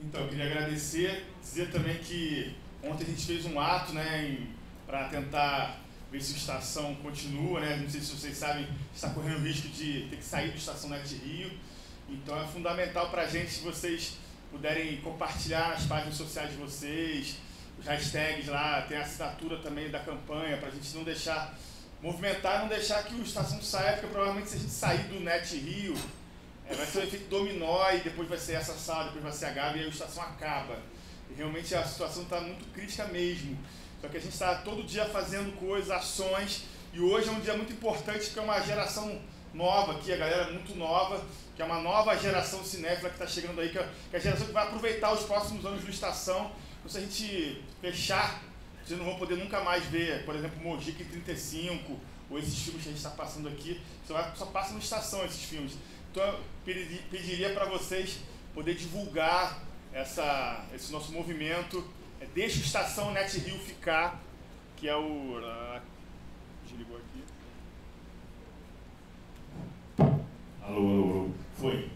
Então, eu queria agradecer, dizer também que ontem a gente fez um ato, né, para tentar ver se a estação continua, né? Não sei se vocês sabem, está correndo o risco de ter que sair da estação Net Rio. Então é fundamental para a gente, se vocês puderem compartilhar as páginas sociais de vocês, os hashtags lá, tem a assinatura também da campanha, para a gente não deixar, movimentar, não deixar que o estação saia, porque provavelmente se a gente sair do Net Rio, vai ser um efeito dominó e depois vai ser essa sala, depois vai ser a Gabi e aí a estação acaba. E realmente a situação está muito crítica mesmo. Só que a gente está todo dia fazendo coisas, ações, e hoje é um dia muito importante porque é uma geração nova aqui, a galera é muito nova, que é uma nova geração cinéfila que está chegando aí, que é a geração que vai aproveitar os próximos anos do Estação. Então, se a gente fechar, vocês não vão poder nunca mais ver, por exemplo, Mojica em 35, ou esses filmes que a gente está passando aqui, só passa no Estação esses filmes. Então eu pediria para vocês poder divulgar esse nosso movimento, deixa o Estação Net Rio ficar, que é o... Desligou aqui. Alô. Foi.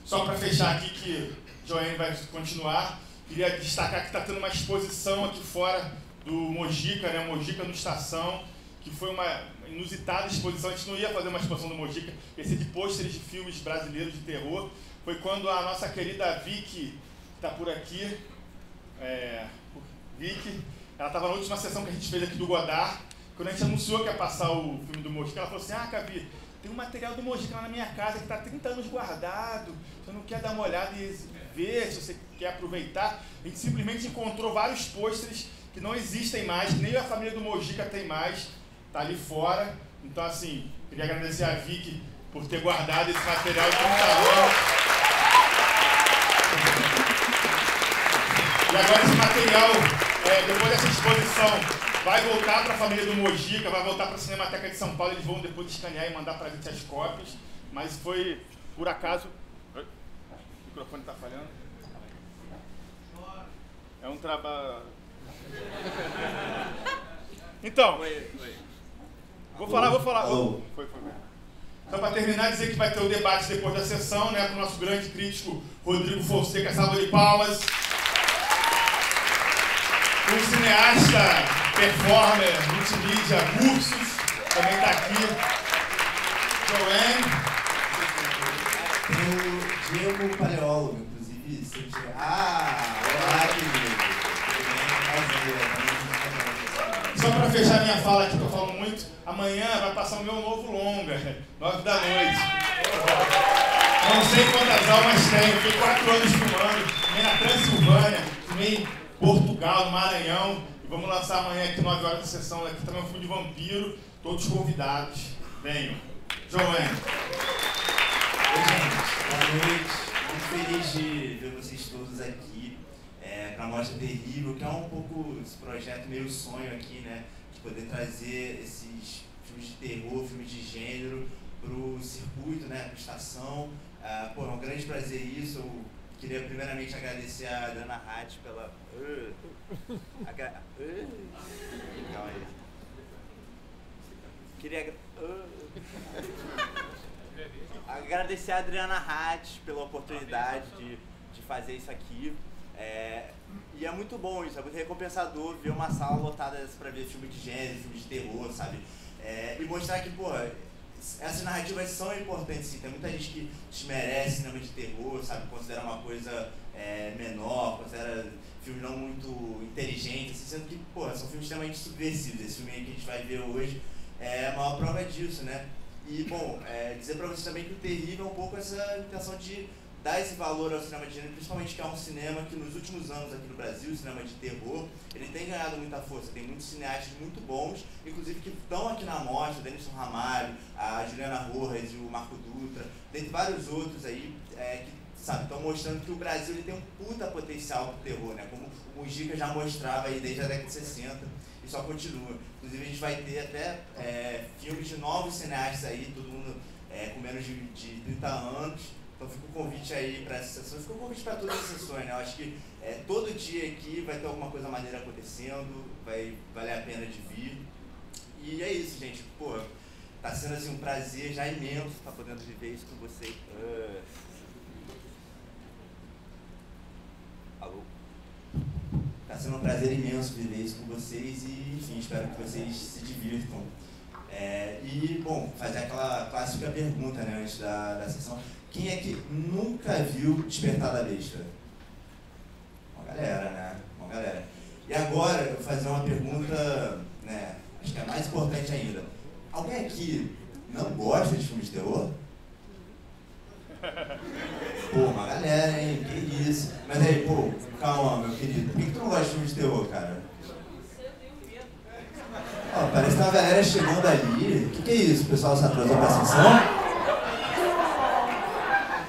Só para fechar aqui, que Joane vai continuar, queria destacar que está tendo uma exposição aqui fora do Mojica, né? Mojica no Estação, que foi uma inusitada exposição. A gente não ia fazer uma exposição do Mojica, ia ser de pôsteres de filmes brasileiros de terror. Foi quando a nossa querida Vicky, que está por aqui, Vicky, ela estava na última sessão que a gente fez aqui do Godard. Quando a gente anunciou que ia passar o filme do Mojica, ela falou assim: Gabi, tem um material do Mojica lá na minha casa que está há 30 anos guardado, você não quer dar uma olhada e ver se você quer aproveitar? A gente simplesmente encontrou vários pôsteres que não existem mais, que nem a família do Mojica tem mais, está ali fora. Então, assim, queria agradecer a Vicky por ter guardado esse material de computador. E agora esse material, depois dessa exposição, vai voltar para a família do Mojica, vai voltar para a Cinemateca de São Paulo, eles vão depois escanear e mandar para a gente as cópias, mas foi, por acaso... O microfone está falhando? É um trabalho... Então, vou falar. Foi. Só para terminar, dizer que vai ter o debate depois da sessão, né, com o nosso grande crítico Rodrigo Fonseca, salva de palmas. Um cineasta, performer, multimídia, cursos, também está aqui. Joane. Tem o Diego Paleólogo, inclusive. Olá, querido. Só para fechar minha fala aqui, que eu falo muito, amanhã vai passar o meu novo longa, 9 da noite. Não sei quantas almas tem, eu fiquei 4 anos filmando, filmei na Transilvânia, filmei em Portugal, no Maranhão, e vamos lançar amanhã aqui 9 horas de sessão, aqui também é um filme de vampiro, todos convidados, venham. Joane. Oi, gente, boa noite, muito feliz de ver vocês todos aqui. Para a Mostra Terrível, que é um pouco esse projeto meio sonho aqui, né? De poder trazer esses filmes de terror, filmes de gênero para o circuito, né? Para a estação. É um grande prazer isso. Eu queria primeiramente agradecer a Adriana Hatt pela... Calma aí. Queria agradecer a Adriana Hatt pela oportunidade de fazer isso aqui. E é muito bom isso, é muito recompensador ver uma sala lotada para ver filme de gênero, filme de terror, sabe? E mostrar que, essas narrativas são importantes, sim. Tem muita gente que desmerece cinema de terror, sabe? Considera uma coisa menor, considera filme não muito inteligente, assim, sendo que, são filmes extremamente subversivos. Esse filme aí que a gente vai ver hoje é a maior prova disso, né? E, dizer para vocês também que o Terrível é um pouco essa intenção de dar esse valor ao cinema de gênero, principalmente que é um cinema que nos últimos anos aqui no Brasil, o cinema de terror, ele tem ganhado muita força, tem muitos cineastas muito bons, inclusive que estão aqui na mostra, Denilson Ramalho, a Juliana Rojas e o Marco Dutra, tem vários outros aí que, sabe, estão mostrando que o Brasil ele tem um puta potencial pro terror, né, como o Mujica já mostrava aí desde a década de 60 e só continua. Inclusive a gente vai ter até filmes de novos cineastas aí, todo mundo com menos de 30 anos. Então fica o convite aí para essa sessão, fica o convite para todas as sessões, né? Eu acho que todo dia aqui vai ter alguma coisa maneira acontecendo, vai valer a pena de vir. E é isso, gente. Tá sendo assim um prazer já imenso estar podendo viver isso com vocês. sendo um prazer imenso viver isso com vocês e, enfim, espero que vocês se divirtam. E, bom, fazer aquela clássica pergunta, né, antes da sessão. Quem é que nunca viu Despertar da Besta? Uma galera, né? Uma galera. E agora, eu vou fazer uma pergunta, né, acho que é mais importante ainda. Alguém aqui não gosta de filmes de terror? Pô, uma galera, hein? Que isso. Mas aí, pô, calma, meu querido. Por que tu não gosta de filmes de terror, cara? Ó, parece que tem uma galera chegando ali. O que é isso? O pessoal se atrasou pra sessão?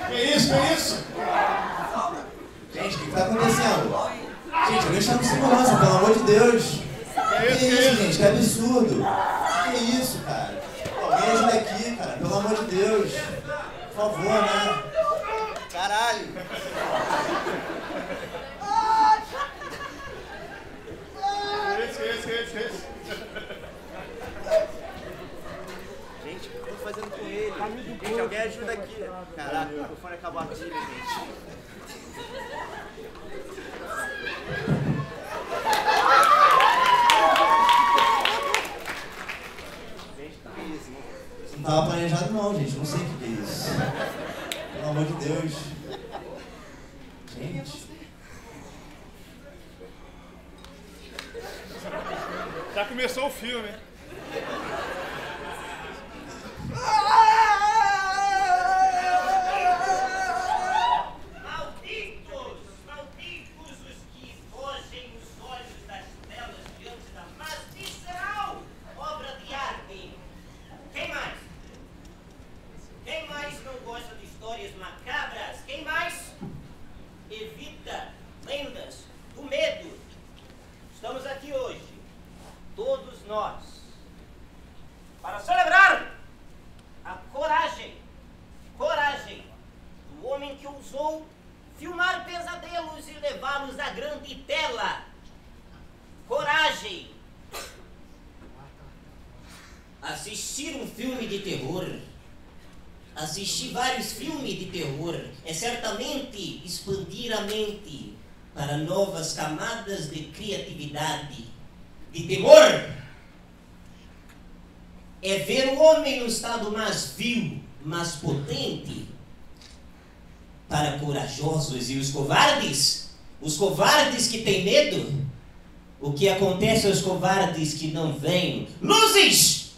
Que isso? Gente, o que tá acontecendo? Gente, alguém chama de segurança, pelo amor de Deus. Que isso, gente? Que absurdo. Que isso, cara? Alguém ajuda aqui, cara, pelo amor de Deus. Por favor, né? Caralho. Que isso? Gente, o que eu tô fazendo com ele? Gente, alguém ajuda aqui. Caraca, o microfone acabou a pilha, gente. Isso não tava planejado não, gente. Não sei o que é isso. Pelo amor de Deus. Gente. Já começou o filme. Malditos os que fogem os olhos das telas diante da mais visceral obra de arte. Quem mais? Quem mais não gosta de histórias macabras? Quem mais evita lendas do medo? Estamos aqui hoje, todos nós, para celebrar a coragem do homem que ousou filmar pesadelos e levá-los à grande tela. Coragem. Assistir um filme de terror, assistir vários filmes de terror, é certamente expandir a mente para novas camadas de criatividade. De temor é ver o homem no estado mais vil, mais potente. Para corajosos e os covardes que têm medo, o que acontece aos covardes que não vêm? Luzes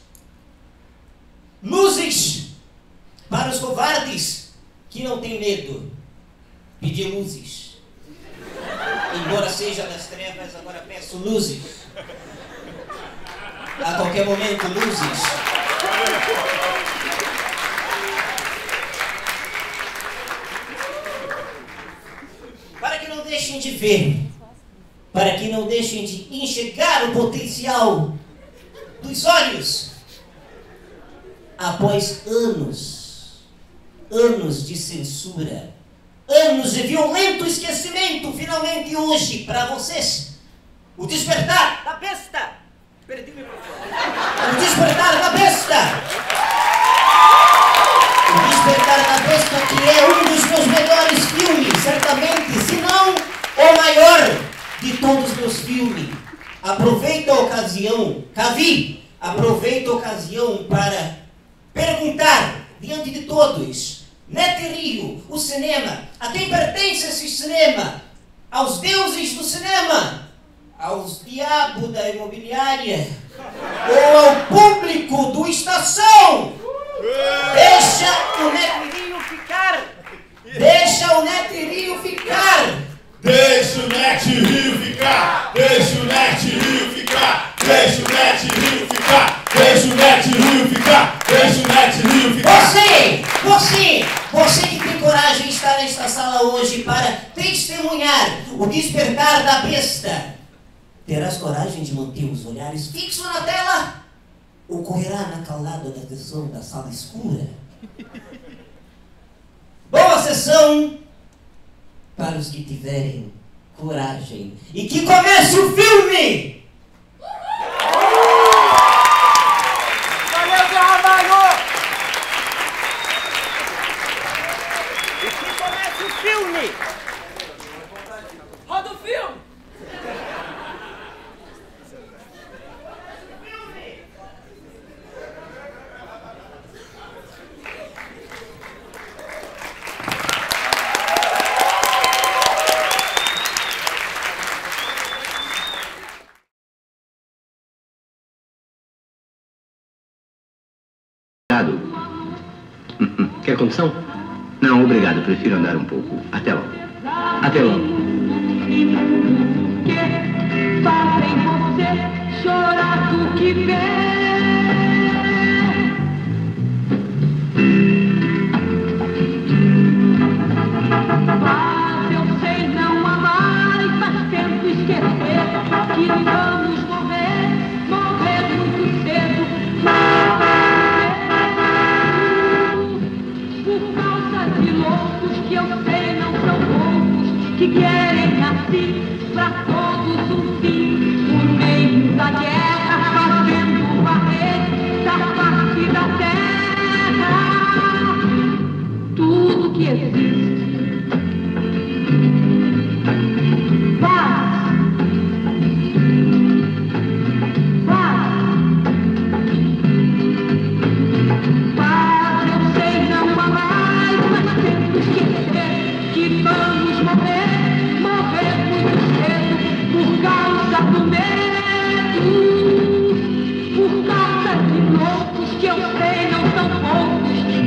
para os covardes que não têm medo. Pedir luzes. Embora seja das trevas, agora peço luzes. A qualquer momento, luzes. Para que não deixem de ver, para que não deixem de enxergar o potencial dos olhos. Após anos de censura, anos de violento esquecimento, finalmente hoje, para vocês, o despertar da besta. Perdi o microfone. O despertar da besta. O Despertar da Besta, que é um dos meus melhores filmes, certamente, se não o maior de todos os meus filmes. Aproveito a ocasião, Cavi, aproveito a ocasião para perguntar diante de todos, Net Rio, o cinema, a quem pertence esse cinema? Aos deuses do cinema? Aos diabos da imobiliária? Ou ao público do Estação? Deixa o Net Rio ficar! Deixa o Net Rio ficar! Deixa o Net Rio ficar! Deixa o Net Rio ficar! Deixa o Net Rio ficar! Deixa o Net Rio ficar! Deixa o Net Rio ficar! Você que tem coragem de estar nesta sala hoje para testemunhar o despertar da besta, terás coragem de manter os olhares fixos na tela? Ou correrá na calada da tensão da sala escura? Boa sessão para os que tiverem coragem. E que comece o filme! Valeu, trabalho! E que comece o filme! Roda o filme! condução? Não, obrigado. Prefiro andar um pouco. Até logo. Até logo. Fazem você chorar do que vê. Mas eu sei não amar e faz tempo esquecer que vamos morrer, morrer muito cedo. Por causa de loucos que eu sei não são poucos, que querem assim pra todos um fim, no meio da guerra, fazendo varrer da face da terra tudo que existe.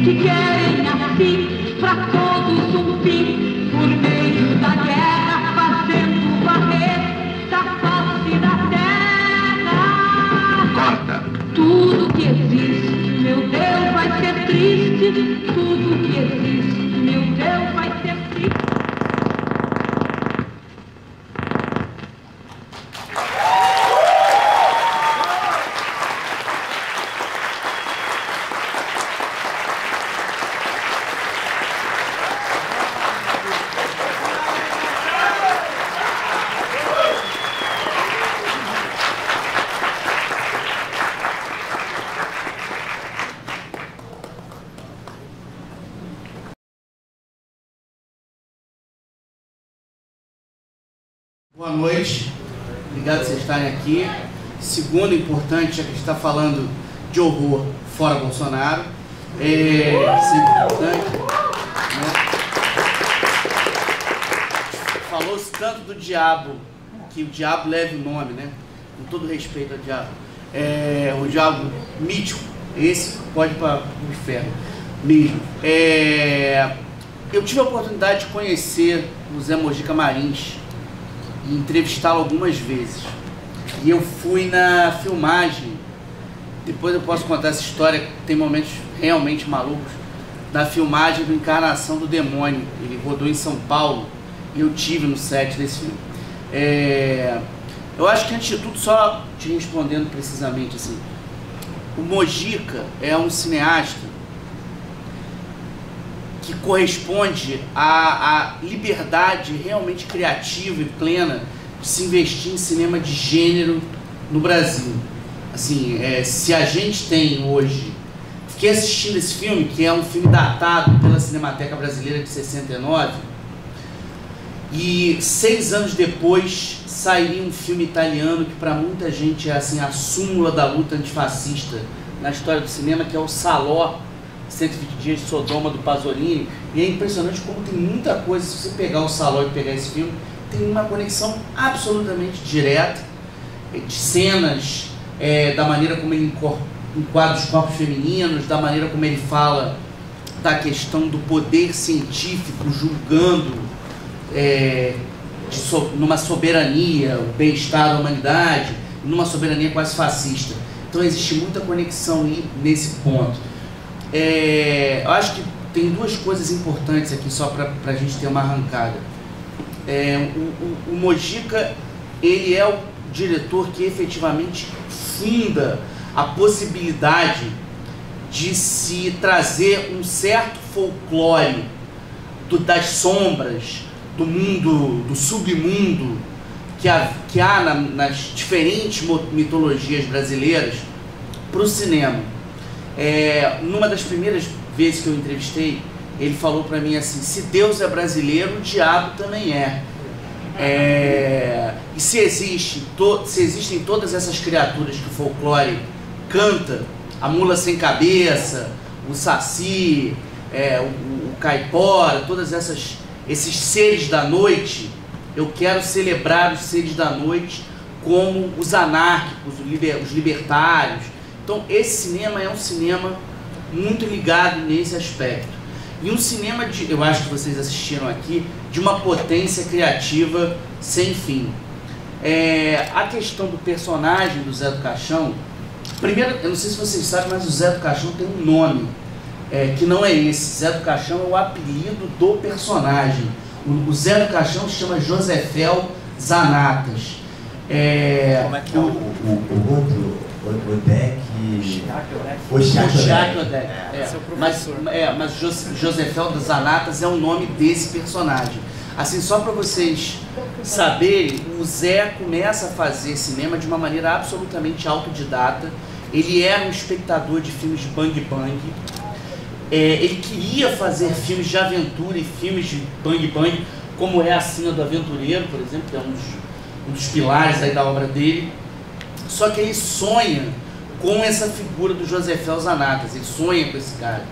Que querem assim pra todos um fim, por meio da guerra, fazendo varrer da face da terra. Corta. Tudo que existe, meu Deus, vai ser triste. Tudo que existe, meu Deus, vai ser triste. Boa noite, obrigado por vocês estarem aqui. Segundo importante, já que a gente está falando de horror fora Bolsonaro, sempre importante, né? Falou-se tanto do diabo, que o diabo leve o nome, né? Com todo respeito ao diabo. O diabo mítico, esse pode ir para o inferno mesmo. Eu tive a oportunidade de conhecer o Zé Mojica Marins e entrevistá-lo algumas vezes. E eu fui na filmagem, depois eu posso contar essa história, tem momentos realmente malucos, da filmagem do Encarnação do Demônio. Ele rodou em São Paulo e eu tive no set desse filme. Eu acho que, antes de tudo, só te respondendo precisamente assim, o Mojica é um cineasta que corresponde à liberdade realmente criativa e plena de se investir em cinema de gênero no Brasil. Assim, se a gente tem hoje... Fiquei assistindo esse filme, que é um filme datado pela Cinemateca Brasileira de 69, e 6 anos depois sairia um filme italiano que para muita gente é assim, a súmula da luta antifascista na história do cinema, que é o Salò, 120 Dias de Sodoma, do Pasolini. E é impressionante como tem muita coisa, se você pegar o Salò e pegar esse filme, tem uma conexão absolutamente direta de cenas, da maneira como ele enquadra os corpos femininos, da maneira como ele fala da questão do poder científico julgando numa soberania, o bem-estar da humanidade, numa soberania quase fascista. Então existe muita conexão nesse ponto. Eu acho que tem duas coisas importantes aqui só para a gente ter uma arrancada. O Mojica, ele é o diretor que efetivamente funda a possibilidade de se trazer um certo folclore das sombras, do mundo, do submundo que há nas diferentes mitologias brasileiras para o cinema. Numa das primeiras vezes que eu entrevistei, ele falou para mim assim: se Deus é brasileiro, o diabo também é. E se existem todas essas criaturas que o folclore canta, a mula sem cabeça, o saci, o caipora, todas esses seres da noite, eu quero celebrar os seres da noite como os anárquicos, os libertários. Então esse cinema é um cinema muito ligado nesse aspecto. E um cinema, eu acho que vocês assistiram aqui, de uma potência criativa sem fim. A questão do personagem do Zé do Caixão, primeiro, eu não sei se vocês sabem, mas o Zé do Caixão tem um nome, que não é esse. Zé do Caixão é o apelido do personagem. O Zé do Caixão se chama Josefel Zanatas. Como é que é o outro, o Deck... O Odeck. Mas Josefel Zanatas é o nome desse personagem. Assim, só para vocês saberem, o Zé começa a fazer cinema de uma maneira absolutamente autodidata. Ele era um espectador de filmes de bang bang. Ele queria fazer filmes de aventura e filmes de bang bang, como é a Sina do Aventureiro, por exemplo, que é um dos pilares aí da obra dele. Só que ele sonha com essa figura do Josefel Zanatas, ele sonha com esse cara,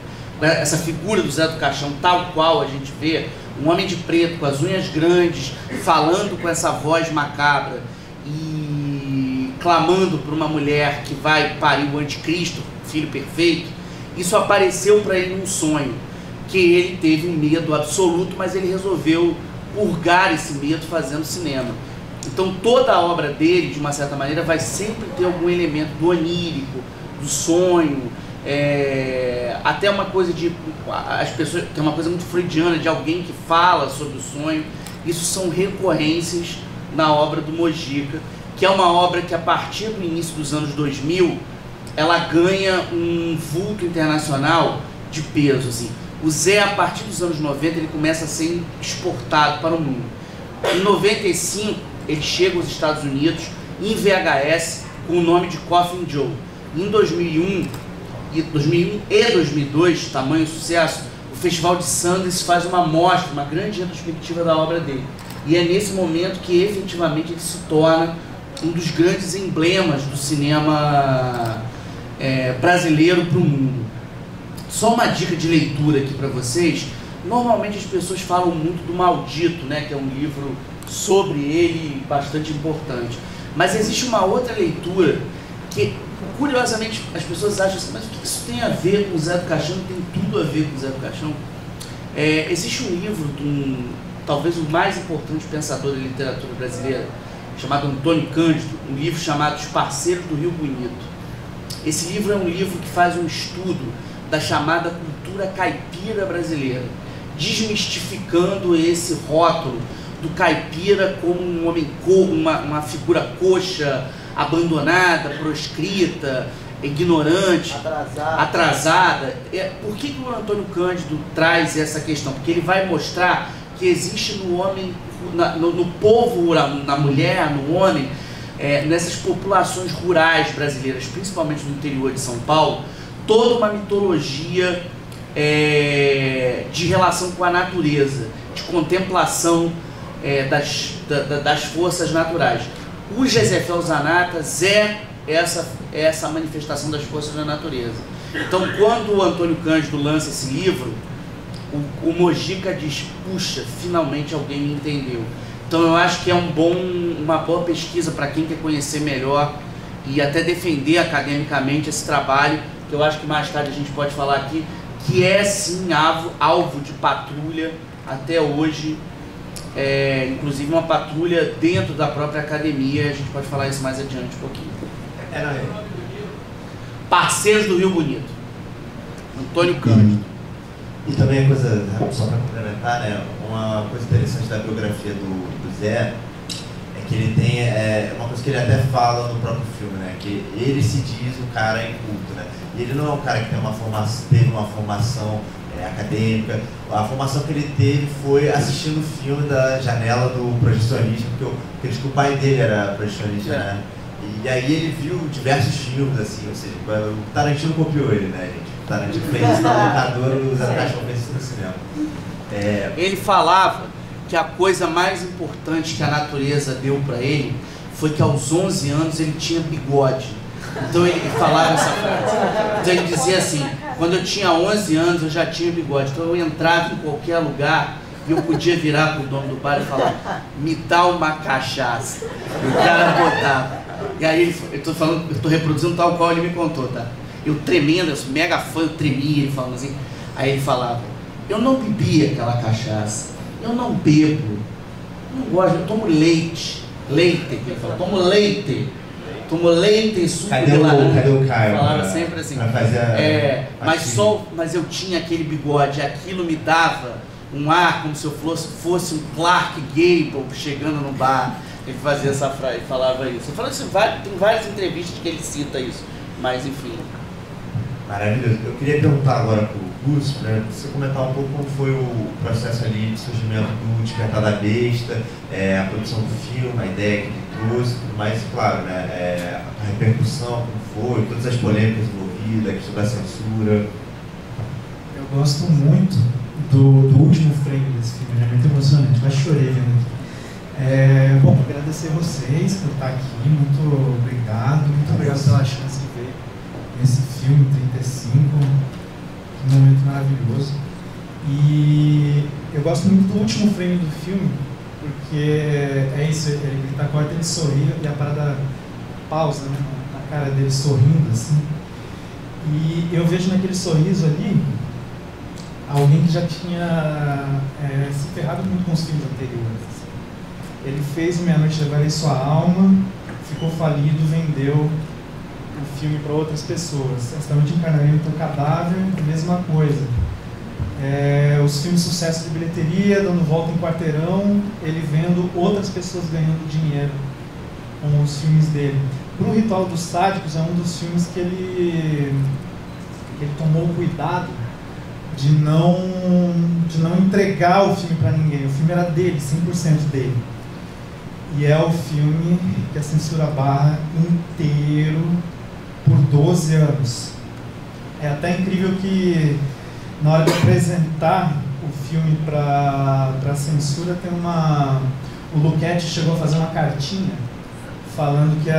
essa figura do Zé do Caixão, tal qual a gente vê, um homem de preto, com as unhas grandes, falando com essa voz macabra e clamando por uma mulher que vai parir o anticristo, filho perfeito. Isso apareceu para ele num sonho, que ele teve um medo absoluto, mas ele resolveu purgar esse medo fazendo cinema. Então toda a obra dele, de uma certa maneira, vai sempre ter algum elemento do onírico, do sonho, até uma coisa de... As pessoas, tem uma coisa muito freudiana, de alguém que fala sobre o sonho. Isso são recorrências na obra do Mojica, que é uma obra que a partir do início dos anos 2000, ela ganha um vulto internacional de peso, assim. O Zé, a partir dos anos 90, ele começa a ser exportado para o mundo. Em 95, ele chega aos Estados Unidos em VHS com o nome de Coffin Joe. Em 2001 e 2002, tamanho sucesso, o Festival de Sundance faz uma mostra, uma grande retrospectiva da obra dele. E é nesse momento que efetivamente ele se torna um dos grandes emblemas do cinema brasileiro para o mundo. Só uma dica de leitura aqui para vocês. Normalmente as pessoas falam muito do Maldito, né, que é um livro sobre ele bastante importante. Mas existe uma outra leitura que, curiosamente, as pessoas acham assim, mas o que isso tem a ver com o Zé do Caixão? Tem tudo a ver com o Zé do Caixão. Existe um livro de talvez o mais importante pensador da literatura brasileira, chamado Antônio Cândido, um livro chamado Os Parceiros do Rio Bonito. Esse livro é um livro que faz um estudo da chamada cultura caipira brasileira, desmistificando esse rótulo do caipira como um homem, uma figura coxa, abandonada, proscrita, ignorante, atrasada. Por que o Antônio Cândido traz essa questão? Porque ele vai mostrar que existe no homem, no povo rural, na mulher, no homem, nessas populações rurais brasileiras, principalmente no interior de São Paulo, toda uma mitologia de relação com a natureza, de contemplação das forças naturais. O Josefel Zanatas é essa manifestação das forças da natureza. Então, quando o Antônio Cândido lança esse livro, o Mojica diz, puxa, finalmente alguém me entendeu. Então eu acho que é uma boa pesquisa para quem quer conhecer melhor e até defender academicamente esse trabalho, que eu acho que mais tarde a gente pode falar aqui, que é sim alvo de patrulha até hoje, inclusive uma patrulha dentro da própria academia. A gente pode falar isso mais adiante um pouquinho. Parceiros do Rio Bonito, Antônio Cândido. E também a coisa, só para complementar, né, uma coisa interessante da biografia do Zé é que ele tem uma coisa que ele até fala no próprio filme, né, que ele se diz um cara inculto, né, e ele não é um cara que teve uma formação acadêmica. A formação que ele teve foi assistindo o filme da janela do projecionismo, porque o pai dele era projecionista, né, e aí ele viu diversos filmes, assim, ou seja, o Tarantino copiou ele, né, gente. O Tarantino fez isso na locadora, o Zé do Caixão fez isso no cinema. Ele falava que a coisa mais importante que a natureza deu para ele foi que aos 11 anos ele tinha bigode. Então ele falava essa frase. Então ele dizia assim, quando eu tinha 11 anos eu já tinha bigode. Então eu entrava em qualquer lugar e eu podia virar pro dono do bar e falar, me dá uma cachaça. E o cara botava. E aí eu tô reproduzindo tal qual ele me contou, tá? Eu tremendo, eu sou mega fã, eu tremia, ele falando assim. Aí ele falava, Eu não bebi aquela cachaça. Eu não bebo. Não gosto, eu tomo leite. Leite, que ele fala. Tomo leite. Tomo leite e suco de laranja. Cadê o Caio? Falava sempre assim. Mas eu tinha aquele bigode, aquilo me dava um ar como se eu fosse um Clark Gable chegando no bar. Ele fazia essa frase, ele falava isso. Eu falei assim, tem várias entrevistas que ele cita isso, mas enfim. Maravilhoso. Eu queria perguntar agora pro Gus, para você comentar um pouco como foi o processo ali de surgimento do Despertar da Besta, a produção do filme, a ideia que ele trouxe, tudo mais, e claro, né, a repercussão, como foi, todas as polêmicas envolvidas, a questão da censura. Eu gosto muito do último frame desse filme, é muito emocionante, quase chorei vendo. Bom, agradecer vocês por estar aqui, muito obrigado pela chance de ver esse filme 35, um momento maravilhoso. E eu gosto muito do último frame do filme, porque é isso, ele tá corta, ele sorri e a parada pausa, né, na cara dele sorrindo assim. E eu vejo naquele sorriso ali alguém que já tinha se ferrado muito com os filmes anteriores. Ele fez o Meia Noite Levarei Sua Alma, ficou falido, vendeu o filme para outras pessoas. Esta Noite Encarnarei no Teu Cadáver, a mesma coisa. Os filmes sucesso de bilheteria, dando volta em quarteirão, ele vendo outras pessoas ganhando dinheiro com os filmes dele. Pro Ritual dos Sádicos é um dos filmes que ele tomou cuidado de não entregar o filme para ninguém. O filme era dele, 100% dele. E é o filme que a censura barra inteiro por 12 anos. É até incrível que na hora de apresentar o filme para a censura tem o Luquete chegou a fazer uma cartinha falando que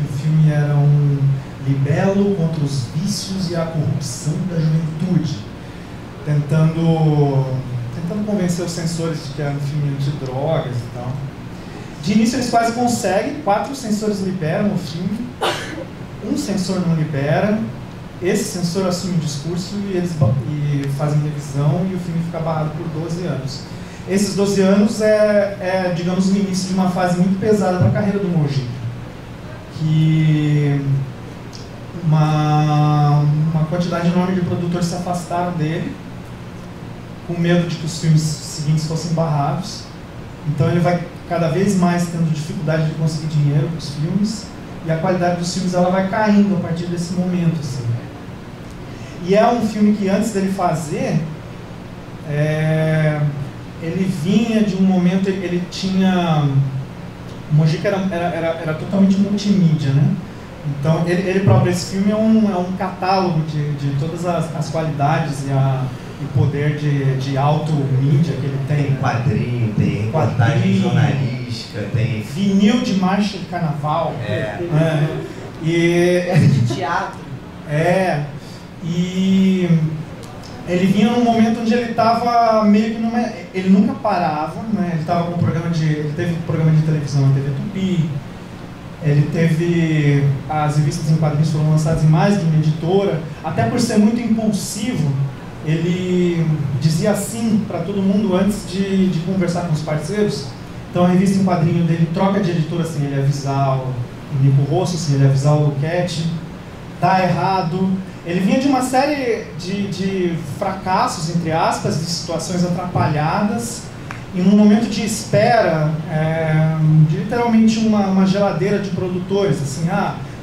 o filme era um libelo contra os vícios e a corrupção da juventude, tentando convencer os censores de que era um filme antidrogas e tal. De início eles quase conseguem, 4 censores liberam o filme, um censor não libera, esse censor assume o discurso e fazem revisão e o filme fica barrado por 12 anos. Esses 12 anos digamos, o início de uma fase muito pesada para a carreira do Mojica, que uma quantidade enorme de produtores se afastaram dele, com medo de que os filmes seguintes fossem barrados. Então ele vai cada vez mais tendo dificuldade de conseguir dinheiro para os filmes, e a qualidade dos filmes ela vai caindo a partir desse momento, assim. E é um filme que antes dele fazer, ele vinha de um momento, ele tinha... O Mojica era totalmente multimídia, né? Então ele próprio, esse filme é um catálogo de todas as qualidades e poder de auto-mídia que ele tem. Tem quadrinho, tem reportagem jornalística, tem... Vinil de marcha de carnaval. De teatro. E ele vinha num momento onde ele estava meio que ele nunca parava, né? Ele estava com ele teve programa de televisão na TV Tupi, ele teve as revistas em quadrinhos foram lançadas em mais de uma editora, até por ser muito impulsivo, ele dizia sim para todo mundo antes de conversar com os parceiros. Então a revista em quadrinho dele troca de editora sem ele avisar o Nico Rosso, sem ele avisar o Luquete, tá errado. Ele vinha de uma série de fracassos, entre aspas, de situações atrapalhadas, e num momento de espera, de literalmente uma geladeira de produtores, assim,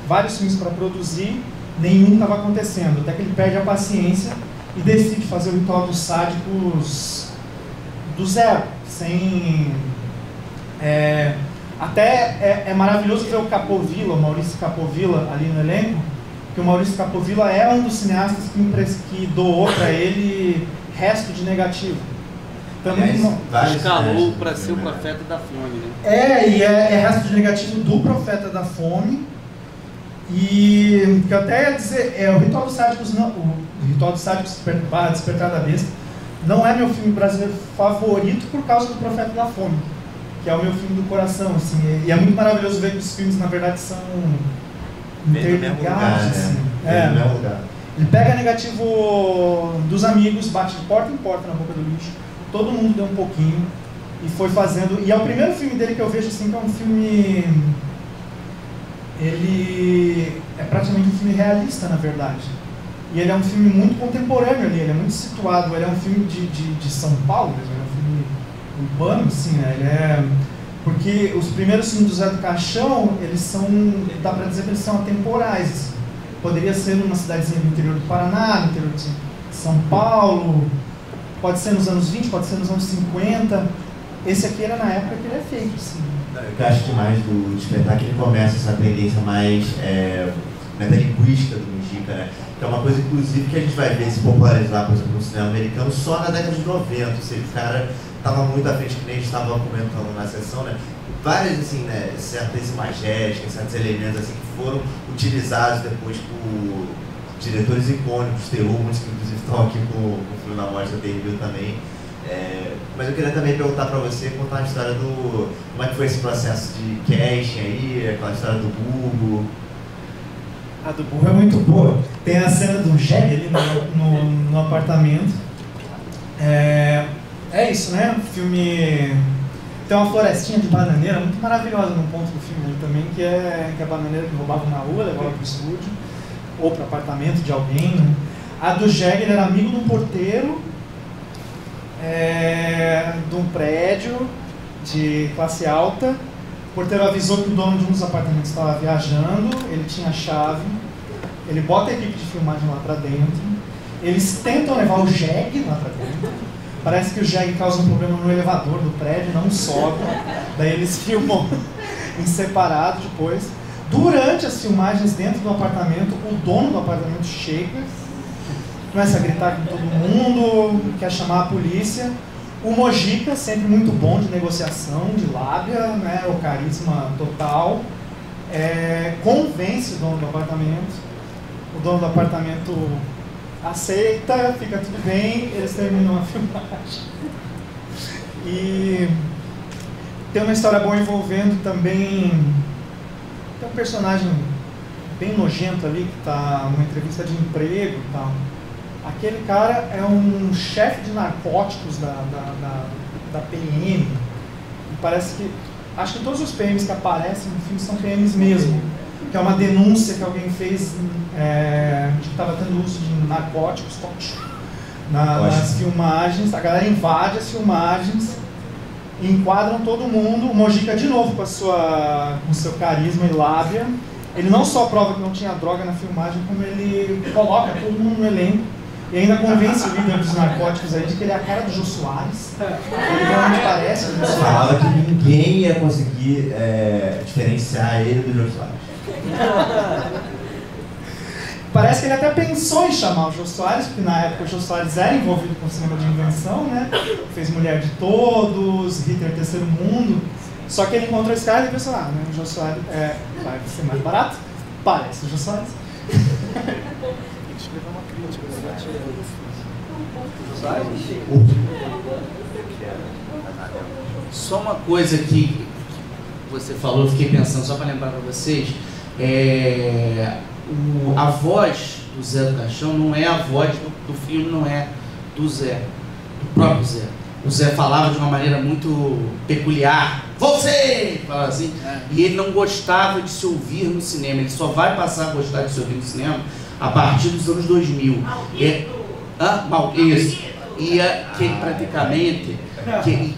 vários filmes para produzir, nenhum estava acontecendo, até que ele perde a paciência e decide fazer o Ritual dos Sádicos do zero, sem... Até é maravilhoso ver o Capovilla, o Maurício Capovilla ali no elenco, que o Maurício Capovilla é um dos cineastas que doou para ele resto de negativo. Então, escalou para ser o Profeta da Fome, né? E é resto de negativo do Profeta da Fome. E que eu até ia dizer, o Ritual dos Sádicos, o Ritual dos Sádicos Despertar da Besta, não é meu filme brasileiro favorito por causa do Profeta da Fome, que é o meu filme do coração, assim. E é muito maravilhoso ver que os filmes, na verdade, são interligados, assim. No mesmo lugar. Ele pega negativo dos amigos, bate de porta em porta na boca do lixo, todo mundo deu um pouquinho e foi fazendo. E é o primeiro filme dele que eu vejo assim que é um filme. Ele é praticamente um filme realista, na verdade. E ele é um filme muito contemporâneo ali, ele é muito situado, ele é um filme de São Paulo, ele é um filme urbano, assim, né? Ele é... Porque os primeiros filmes do Zé do Caixão, eles são, dá pra dizer que eles são atemporais, assim. Poderia ser numa cidadezinha do interior do Paraná, no interior de São Paulo, pode ser nos anos 20, pode ser nos anos 50. Esse aqui era na época que ele é feito, assim. Eu acho demais do Despertar que ele começa essa tendência mais metalinguística do Mujica, né? Que é uma coisa, inclusive, que a gente vai ver se popularizar, por exemplo, no cinema americano só na década de 90. Ou seja, o cara estava muito à frente, que nem a gente estava comentando na sessão, né? Várias, assim, né, certas imagéticas, certos elementos, assim, que foram utilizados depois por diretores icônicos, terror, muitos que inclusive estão aqui com o filme na mostra Terrível também. Mas eu queria também perguntar para você, contar a história do... Como é que foi esse processo de casting aí, aquela história do Burro. A do Burro é muito boa. Tem a cena do jegue ali no apartamento. É isso, né? O filme tem uma florestinha de bananeira muito maravilhosa no ponto do filme ali também, que é a bananeira que roubava na rua, levava para o estúdio, ou para o apartamento de alguém, né? A do jegue, ele era amigo de um porteiro, de um prédio de classe alta. O porteiro avisou que o dono de um dos apartamentos estava viajando, ele tinha a chave, ele bota a equipe de filmagem lá pra dentro, eles tentam levar o jegue lá pra dentro, parece que o jegue causa um problema no elevador do prédio, não sobe, daí eles filmam em separado depois. Durante as filmagens dentro do apartamento, o dono do apartamento chega, começa a gritar com todo mundo, quer chamar a polícia. O Mojica, sempre muito bom de negociação, de lábia, né, o carisma total, convence o dono do apartamento. O dono do apartamento aceita, fica tudo bem, eles terminam a filmagem. E tem uma história boa envolvendo também... Tem um personagem bem nojento ali, que está numa entrevista de emprego e tal. Aquele cara é um chefe de narcóticos da PM. E parece que... Acho que todos os PMs que aparecem no filme são PMs mesmo. Que é uma denúncia que alguém fez de que estava tendo uso de narcóticos nas filmagens. A galera invade as filmagens, enquadram todo mundo. O Mojica, de novo, com seu carisma e lábia, ele não só prova que não tinha droga na filmagem, como ele coloca todo mundo no elenco. E ainda convence o líder dos narcóticos aí de que ele é a cara do Jô Soares. Ele realmente parece o Jô Soares. Falava que ninguém ia conseguir diferenciar ele do Jô Soares. Parece que ele até pensou em chamar o Jô Soares, porque na época o Jô Soares era envolvido com o cinema de invenção, né? Fez Mulher de Todos, Hitler Terceiro Mundo. Só que ele encontrou esse cara e pensou, né? O Jô Soares vai ser mais barato? Parece o Jô Soares. Só uma coisa que você falou, eu fiquei pensando, só para lembrar para vocês, a voz do Zé do Caixão não é a voz do filme, não é do Zé, do próprio Zé. O Zé falava de uma maneira muito peculiar, você! Falava assim, e ele não gostava de se ouvir no cinema, ele só vai passar a gostar de se ouvir no cinema a partir dos anos 2000. Isso. E praticamente,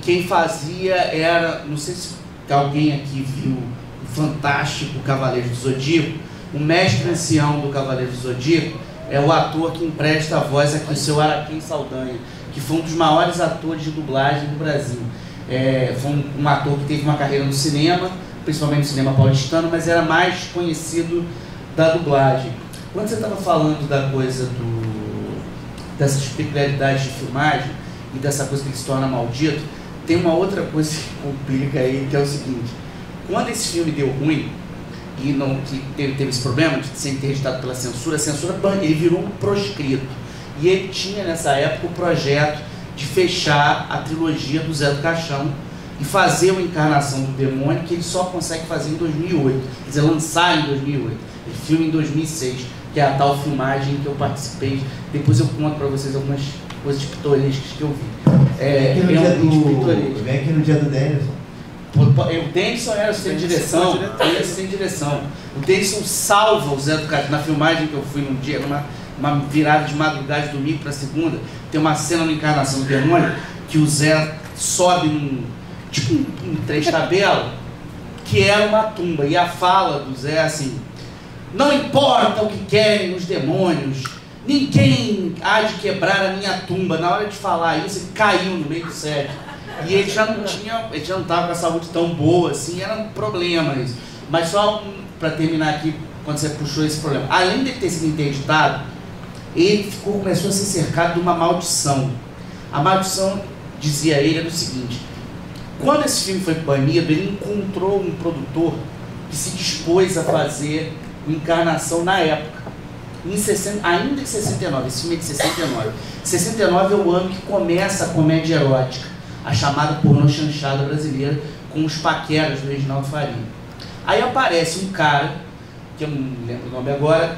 quem fazia era, não sei se alguém aqui viu o fantástico Cavaleiro do Zodíaco, o mestre ancião do Cavaleiro do Zodíaco é o ator que empresta a voz aqui, o seu Araquém Saldanha, que foi um dos maiores atores de dublagem do Brasil. Foi um ator que teve uma carreira no cinema, principalmente no cinema paulistano, mas era mais conhecido da dublagem. Quando você estava falando da coisa dessas peculiaridades de filmagem e dessa coisa que ele se torna maldito, tem uma outra coisa que complica aí, que é o seguinte: quando esse filme deu ruim e que teve esse problema de ser interditado pela censura, ele virou um proscrito. E ele tinha nessa época o projeto de fechar a trilogia do Zé do Caixão e fazer uma encarnação do demônio que ele só consegue fazer em 2008, quer dizer, lançar em 2008. Ele filma em 2006. que é a tal filmagem que eu participei. Depois eu conto para vocês algumas coisas pitorescas que eu vi. Vem aqui no dia do Denison. O Denison era sem direção. O Denison salva o Zé do Caixão. Na filmagem que eu fui num dia, numa virada de madrugada, de domingo para segunda, tem uma cena no Encarnação do Demônio que o Zé sobe um três-tabela, que era uma tumba. E a fala do Zé é assim: não importa o que querem os demônios, ninguém há de quebrar a minha tumba. Na hora de falar isso, ele caiu no meio do set. E ele já não estava com a saúde tão boa assim, era um problema isso. Mas só para terminar aqui, quando você puxou esse problema, além de ter sido interditado, ele começou a ser cercado de uma maldição. A maldição, dizia ele, era o seguinte: quando esse filme foi banido, ele encontrou um produtor que se dispôs a fazer Encarnação na época, ainda em 69, esse filme é de 69. 69 é o ano que começa a comédia erótica, a chamada pornô chanchada brasileira, com os paqueras do Reginaldo Faria. Aí aparece um cara, que eu não lembro o nome agora,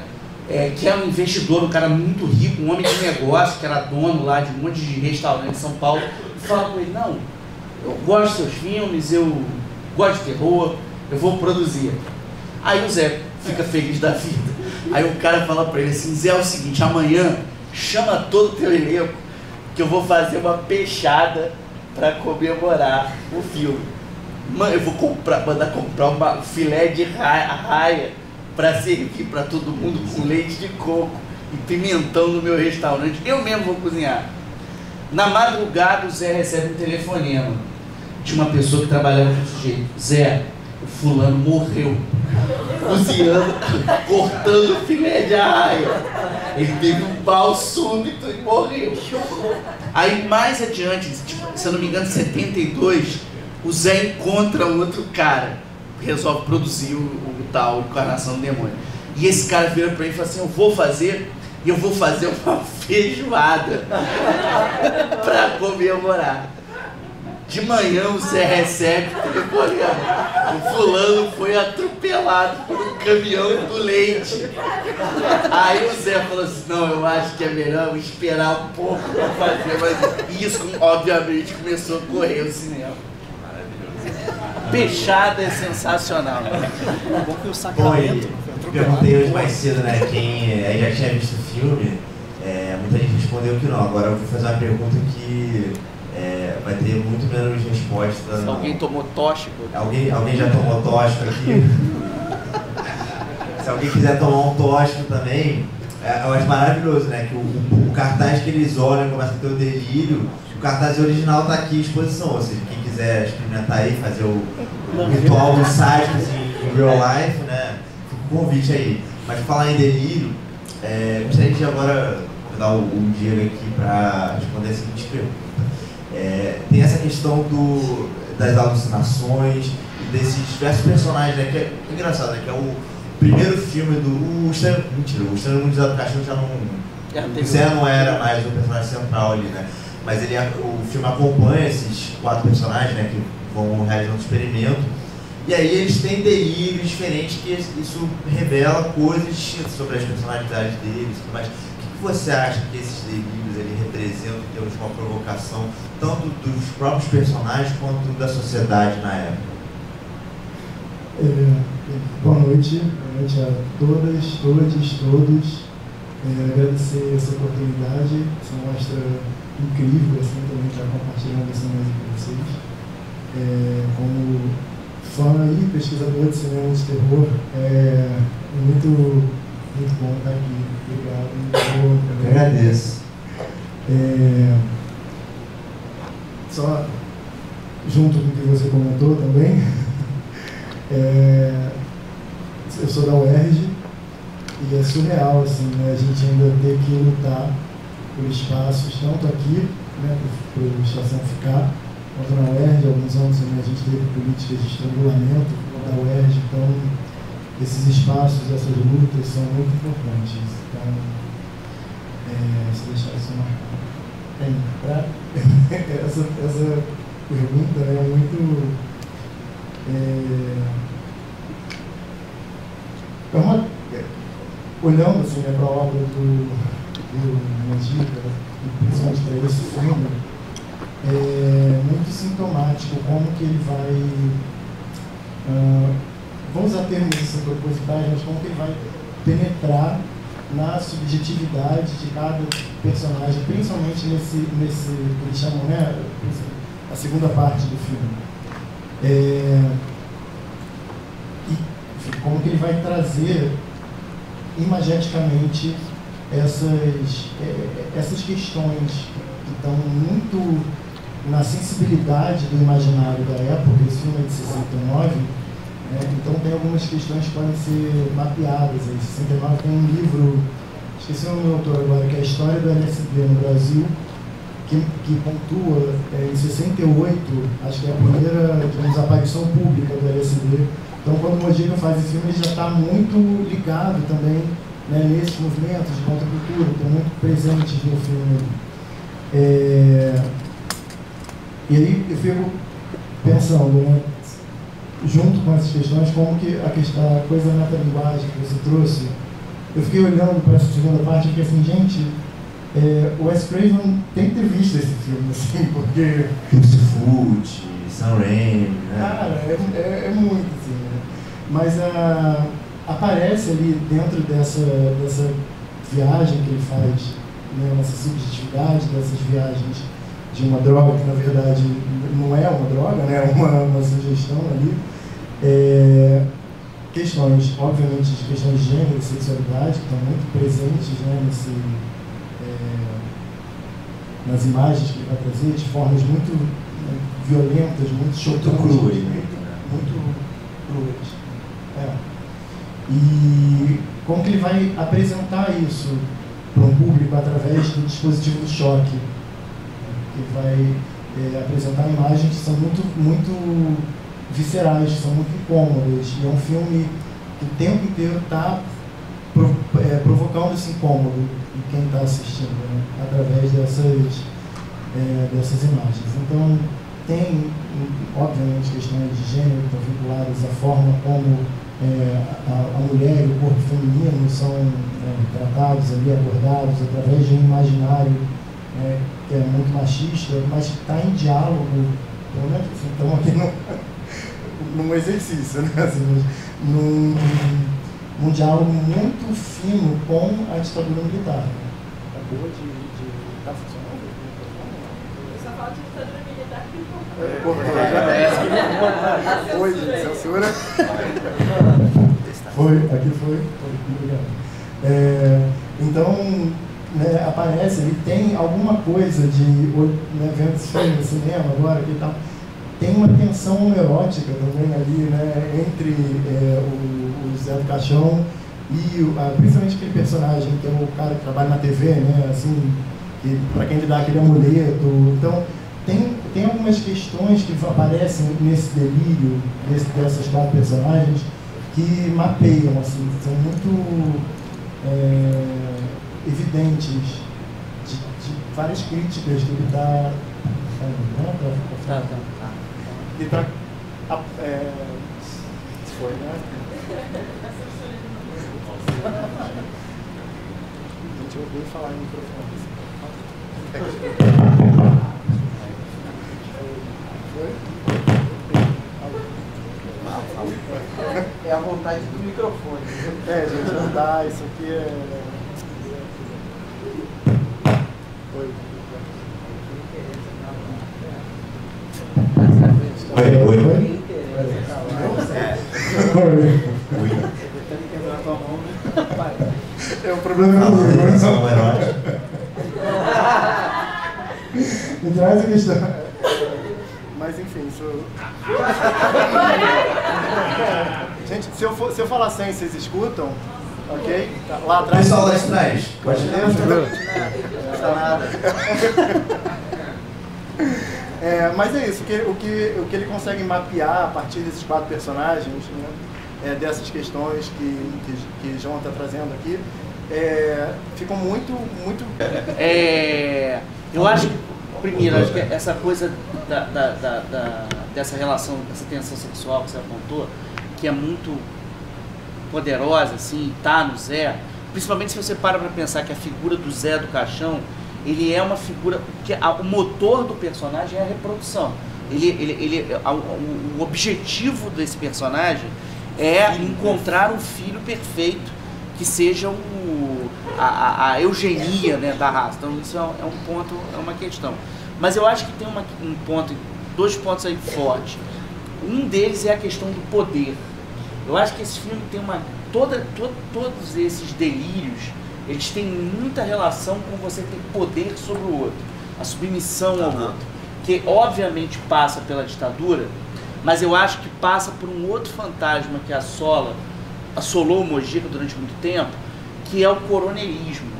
que era um investidor, um cara muito rico, um homem de negócio, que era dono lá de um monte de restaurante em São Paulo, e fala com ele: não, eu gosto dos seus filmes, eu gosto de terror, eu vou produzir. Aí o Zé fica feliz da vida. Aí o cara fala pra ele assim: Zé, é o seguinte, amanhã chama todo o teu elenco que eu vou fazer uma peixada para comemorar o filme. Mano, eu vou mandar comprar um filé de arraia para servir para todo mundo com leite de coco e pimentão no meu restaurante. Eu mesmo vou cozinhar. Na madrugada o Zé recebe um telefonema de uma pessoa que trabalhava com o sujeito: Zé, o fulano morreu cozinhando, cortando filé de arraia. Ele teve um mal súbito e morreu. Aí mais adiante, se eu não me engano, em 72, o Zé encontra outro cara, resolve produzir o tal Encarnação do Demônio. E esse cara vira pra ele e fala assim: eu vou fazer uma feijoada pra comemorar. De manhã o Zé recebe o telefonema: o fulano foi atropelado por um caminhão do leite. Aí o Zé falou assim: não, eu acho que é melhor esperar um pouco para fazer. Mas isso, obviamente, começou a correr o cinema. Maravilhoso. Peixada é sensacional. É bom que o Sacramento perguntei hoje mais cedo, né, quem já tinha visto o filme. Muita gente respondeu que não. Agora eu vou fazer uma pergunta que vai ter muito menos resposta. Se alguém tomou tóxico. Alguém já tomou tóxico aqui? Se alguém quiser tomar um tóxico também, eu acho maravilhoso, né? Que o cartaz que eles olham, começa a ter o delírio, o cartaz original está aqui em exposição. Ou seja, quem quiser experimentar aí, fazer o ritual do sádico assim, em real life, né? Fica o convite aí. Mas falar em delírio, gostaria de agora convidar o Diego aqui para responder a seguinte pergunta. Tem essa questão das alucinações e desses diversos personagens, né, que é engraçado, né, que é o primeiro filme do... O Estranho Mundo de Zé do Caixão já não... O Zé não era mais o personagem central ali, né? Mas o filme acompanha esses 4 personagens, né, que vão realizando um experimento. E aí eles têm delírios diferentes, que isso revela coisas distintas sobre as personalidades deles. Mas o que você acha que esses delírios representam em termos de uma provocação, tanto dos próprios personagens quanto da sociedade na época? Boa noite a todas, todos. Agradecer essa oportunidade, essa mostra incrível, assim, também estar compartilhando essa mesa com vocês. Como fã e pesquisador de cinema de terror, é muito bom estar aqui. Obrigado. Eu agradeço. Só junto com o que você comentou também, eu sou da UERJ e é surreal, assim, né, a gente ainda ter que lutar por espaços, tanto aqui, né, por estação ficar, quanto na UERJ. Há alguns anos também a gente teve políticas de estrangulamento da UERJ, então esses espaços, essas lutas são muito importantes. Então, se deixar isso marcado. Essa pergunta é muito... olhando assim, para a obra do Mandiga, principalmente para esse filme, é muito sintomático como que ele vai, vamos usar termos de propositais, mas como que ele vai penetrar na subjetividade de cada personagem, principalmente nesse que eles chamam, né, a segunda parte do filme. E enfim, como que ele vai trazer imageticamente essas questões que estão muito na sensibilidade do imaginário da época. Esse filme é de 69, então tem algumas questões que podem ser mapeadas. Em 69 tem um livro, esqueci o nome do autor agora, que é a História do LSD no Brasil, que pontua em 68, acho que é a primeira, digamos, aparição pública do LSD. Então, quando o Mojica faz esse filme, ele já está muito ligado também, né, nesses movimentos de contracultura, que estão muito presentes no filme. E aí eu fico pensando, né, junto com essas questões, como que a coisa da metalinguagem que você trouxe, eu fiquei olhando para essa segunda parte e fiquei assim, gente, o Wes Craven tem que ter visto esse filme, assim, porque... Pulse Food, Sam Raimi, né? Cara, é muito, assim, né? Mas aparece ali dentro dessa viagem que ele faz, né, nessa subjetividade dessas viagens de uma droga que na verdade não é uma droga, né, é uma sugestão ali, questões, obviamente, de questões de gênero e sexualidade que estão muito presentes, né, nas imagens que ele vai trazer, de formas muito, né, violentas, muito chocantes, muito cruas. E como que ele vai apresentar isso para um público através do dispositivo do choque? Ele vai apresentar imagens que são muito viscerais, que são muito incômodas. E é um filme que o tempo inteiro está provocando esse incômodo em quem está assistindo, né, através dessas imagens. Então, tem, obviamente, questões de gênero que estão vinculadas à forma como a mulher e o corpo feminino são tratados ali, abordados através de um imaginário que é muito machista, mas que está em diálogo, pelo menos assim, estamos aqui num exercício, né? Assim, num diálogo muito fino com a ditadura militar. Acabou de estar funcionando? Só fala de ditadura militar que foi de censura. Aqui foi. Obrigado. Então, né, aparece, ele tem alguma coisa de, né, vendo esse filme no cinema agora, que tem uma tensão homoerótica também ali, né, entre o Zé do Caixão e principalmente aquele personagem que é o cara que trabalha na TV, né, assim, para quem ele dá aquele amuleto. Então, tem algumas questões que aparecem nesse delírio dessas quatro personagens que mapeiam, assim, são muito evidentes de várias críticas que ele está foi, né? Gente, eu odeio falar em microfone. É a vontade do microfone. Gente, não dá, isso aqui Oi. É um problema me traz a questão. Mas enfim, isso. Gente, se eu falar sem, vocês escutam? Ok? Lá atrás. Pessoal lá atrás. Pode ler? Não está nada. Mas é isso, o que ele consegue mapear a partir desses quatro personagens, né, dessas questões que João está trazendo aqui, ficam muito... Eu acho que, primeiro, acho que essa coisa dessa relação, dessa tensão sexual que você apontou, que é muito poderosa, assim, tá no Zé, principalmente se você para pensar que a figura do Zé do Caixão, ele é uma figura que o motor do personagem é a reprodução. O objetivo desse personagem é encontrar um filho perfeito que seja a eugenia, né, da raça. Então isso é um ponto, é uma questão. Mas eu acho que tem dois pontos aí fortes. Um deles é a questão do poder. Eu acho que esse filme tem todos esses delírios, eles têm muita relação com você ter poder sobre o outro, a submissão ao outro, que obviamente passa pela ditadura, mas eu acho que passa por um outro fantasma que assolou o Mojica durante muito tempo, que é o coronelismo.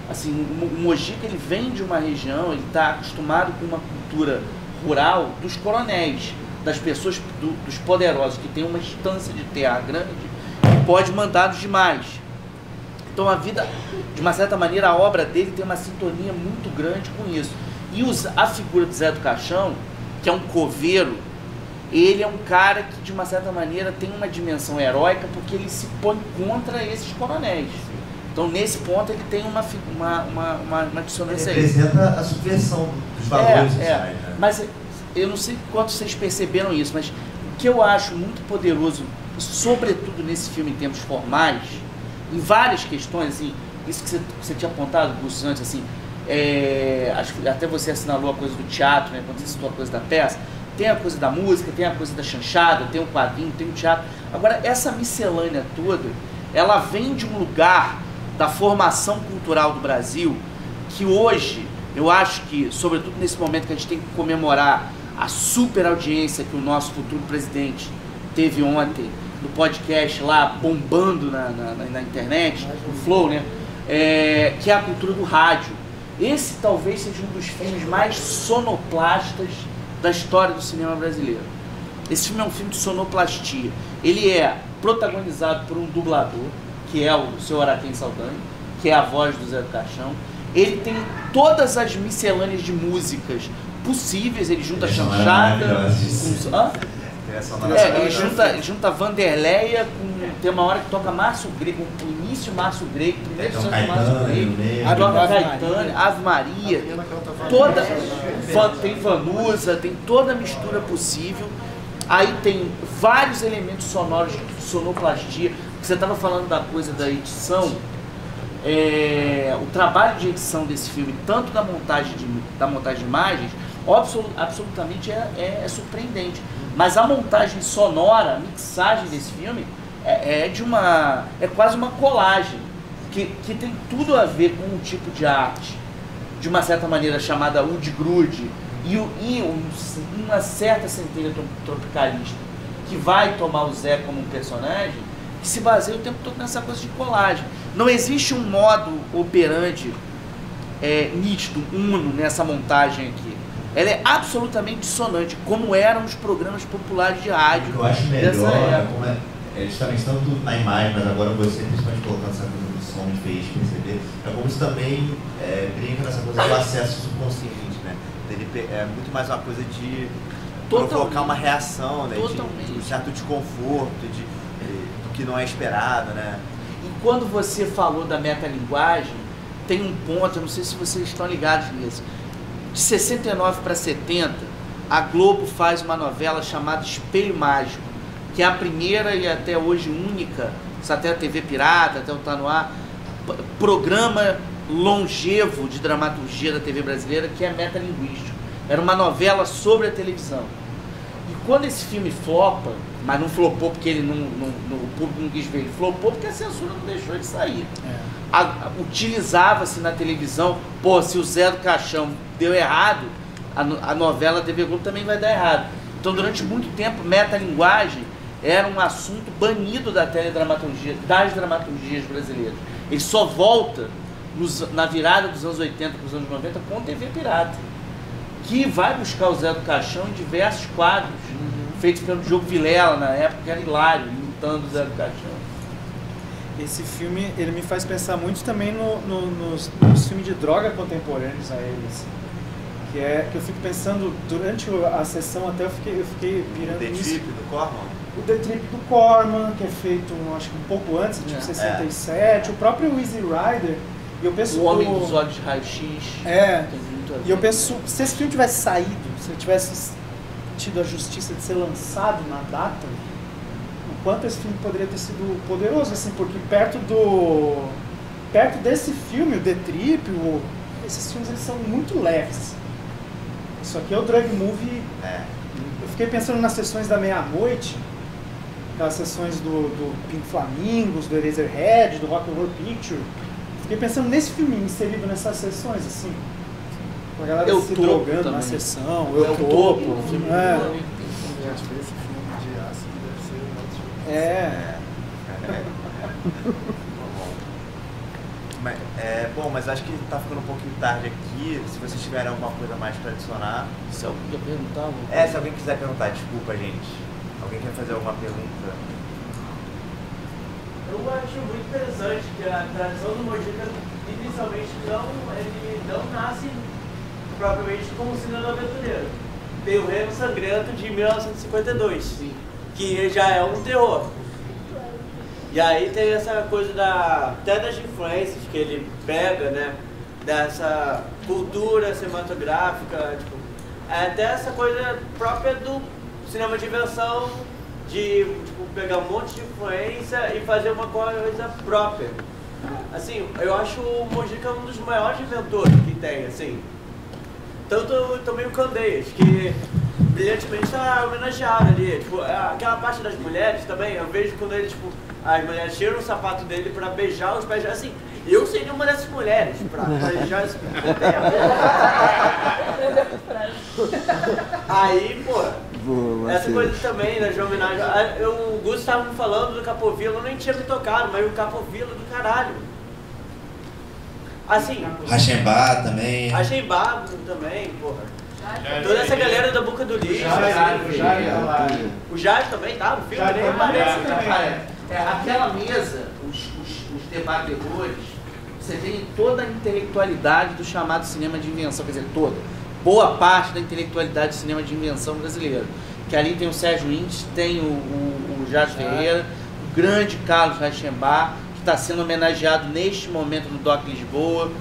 Assim, o Mojica, ele vem de uma região, ele está acostumado com uma cultura rural dos coronéis, das pessoas, dos poderosos, que tem uma instância de terra grande e pode mandar dos demais. Então a vida, de uma certa maneira, a obra dele tem uma sintonia muito grande com isso. E a figura do Zé do Caixão, que é um coveiro, ele é um cara que, de uma certa maneira, tem uma dimensão heróica porque ele se põe contra esses coronéis. Então, nesse ponto, ele tem uma dissonância. Ele representa a subversão dos valores sociais, né? Mas eu não sei quanto vocês perceberam isso, mas o que eu acho muito poderoso, sobretudo nesse filme em termos formais, em várias questões, assim, isso que você tinha apontado, Gustos, antes, assim, acho que até você assinalou a coisa do teatro, né, quando você citou a coisa da peça, tem a coisa da música, tem a coisa da chanchada, tem o quadrinho, tem o teatro. Agora, essa miscelânea toda, ela vem de um lugar da formação cultural do Brasil, que hoje, eu acho que, sobretudo nesse momento que a gente tem que comemorar a super audiência que o nosso futuro presidente teve ontem, no podcast lá, bombando na internet, no Flow, né? Que é a cultura do rádio. Esse talvez seja um dos filmes mais sonoplastas da história do cinema brasileiro. Esse filme é um filme de sonoplastia. Ele é protagonizado por um dublador, que é o seu Araquém Saldanha, que é a voz do Zé do Caixão. Ele tem todas as miscelâneas de músicas possíveis, ele junta chanchada ele junta Vanderleia tem uma hora que toca Márcio Grego, o início Márcio Grego, primeiro Santo Márcio Grego, toca Caetano, Ave Maria, tem Vanusa, tem toda a mistura possível. Aí tem vários elementos sonoros de sonoplastia. Você estava falando da coisa da edição. O trabalho de edição desse filme, tanto da montagem de imagens, absolutamente é surpreendente. Mas a montagem sonora, a mixagem desse filme é quase uma colagem que tem tudo a ver com um tipo de arte, de uma certa maneira chamada Wood Grude, e uma certa centelha tropicalista que vai tomar o Zé como um personagem, que se baseia o tempo todo nessa coisa de colagem. Não existe um modo operante nítido, uno nessa montagem aqui. Ela é absolutamente dissonante, como eram os programas populares de rádio. O que eu acho melhor é justamente tanto na imagem, mas agora você, principalmente colocando essa coisa do som, me fez perceber, é como isso também brinca nessa coisa do acesso subconsciente, né? Ele é muito mais uma coisa de provocar uma reação, né? De um certo desconforto, do que não é esperado, né? E quando você falou da metalinguagem, tem um ponto, eu não sei se vocês estão ligados nisso. De 69 para 70, a Globo faz uma novela chamada Espelho Mágico, que é a primeira e até hoje única, até a TV Pirata, até o Tá No Ar, programa longevo de dramaturgia da TV brasileira, que é metalinguístico. Era uma novela sobre a televisão. E quando esse filme flopa, mas não flopou porque o público não quis ver, ele flopou porque a censura não deixou ele sair. Utilizava-se na televisão, se o Zé do Caixão deu errado, a novela TV Globo também vai dar errado. Então, durante muito tempo, metalinguagem era um assunto banido da teledramaturgia, das dramaturgias brasileiras. Ele só volta na virada dos anos 80 para os anos 90 com TV Pirata, que vai buscar o Zé do Caixão em diversos quadros, feitos pelo Diogo Vilela, na época, que era hilário, imitando o Zé do Caixão. Esse filme, ele me faz pensar muito também nos filmes de droga contemporâneos a eles. Que eu fico pensando, durante a sessão até eu fiquei pirando nisso. Do Corman? o The Trip do Corman, que é feito, acho que um pouco antes, tipo 67, o próprio Easy Rider. E eu penso O Homem dos Olhos de Raio-X. É, tem muito a ver. e eu penso, se esse filme tivesse saído, se ele tivesse tido a justiça de ser lançado na data, o quanto esse filme poderia ter sido poderoso, assim, porque perto desse filme, o The Trip, esses filmes eles são muito leves. Isso aqui é o drug movie. Eu fiquei pensando nas sessões da meia-noite, aquelas sessões do Pink Flamingos, do Eraserhead, do Rock Horror Picture. Fiquei pensando nesse filme inserido nessas sessões, assim. Com a galera se drogando também na sessão, Eu Topo. Esse filme de ácido deve ser um outro filme. Bom, mas acho que tá ficando um pouquinho tarde aqui. Se vocês tiverem alguma coisa mais pra adicionar. Se alguém quer perguntar, se alguém quiser perguntar, desculpa, gente. Alguém quer fazer alguma pergunta? Eu acho muito interessante que a tradição do Mojica, inicialmente, ele não nasce propriamente como cinema aventureiro. Tem o Reino Sangrento de 1952, que já é um terror. E aí tem essa coisa até das influências que ele pega, né, dessa cultura cinematográfica, tipo, até essa coisa própria do cinema de invenção, de pegar um monte de influência e fazer uma coisa própria. Assim, eu acho o Mojica um dos maiores inventores que tem, assim. Tanto também o Candeias, que brilhantemente está homenageado ali. Tipo, aquela parte das mulheres também, eu vejo quando ele, tipo, as mulheres tiram o sapato dele pra beijar os pés, assim, eu seria uma dessas mulheres pra beijar esse Aí, pô, essa coisa também, né, de homenagem. O Gusto estava me falando do Capovilla, eu nem tinha me tocado, mas o Capovilla do caralho. Assim. Rachembar também. Rachembar também, porra. Toda essa galera da Boca do Lixo. O Jair também tá no filme, nem aparece também. Aquela mesa, os debatedores, você tem toda a intelectualidade do chamado cinema de invenção, quer dizer, boa parte da intelectualidade do cinema de invenção brasileiro. Que ali tem o Sérgio Índice, tem o Jazz Ferreira, o grande Carlos Rachembar, que está sendo homenageado neste momento no Doc Lisboa.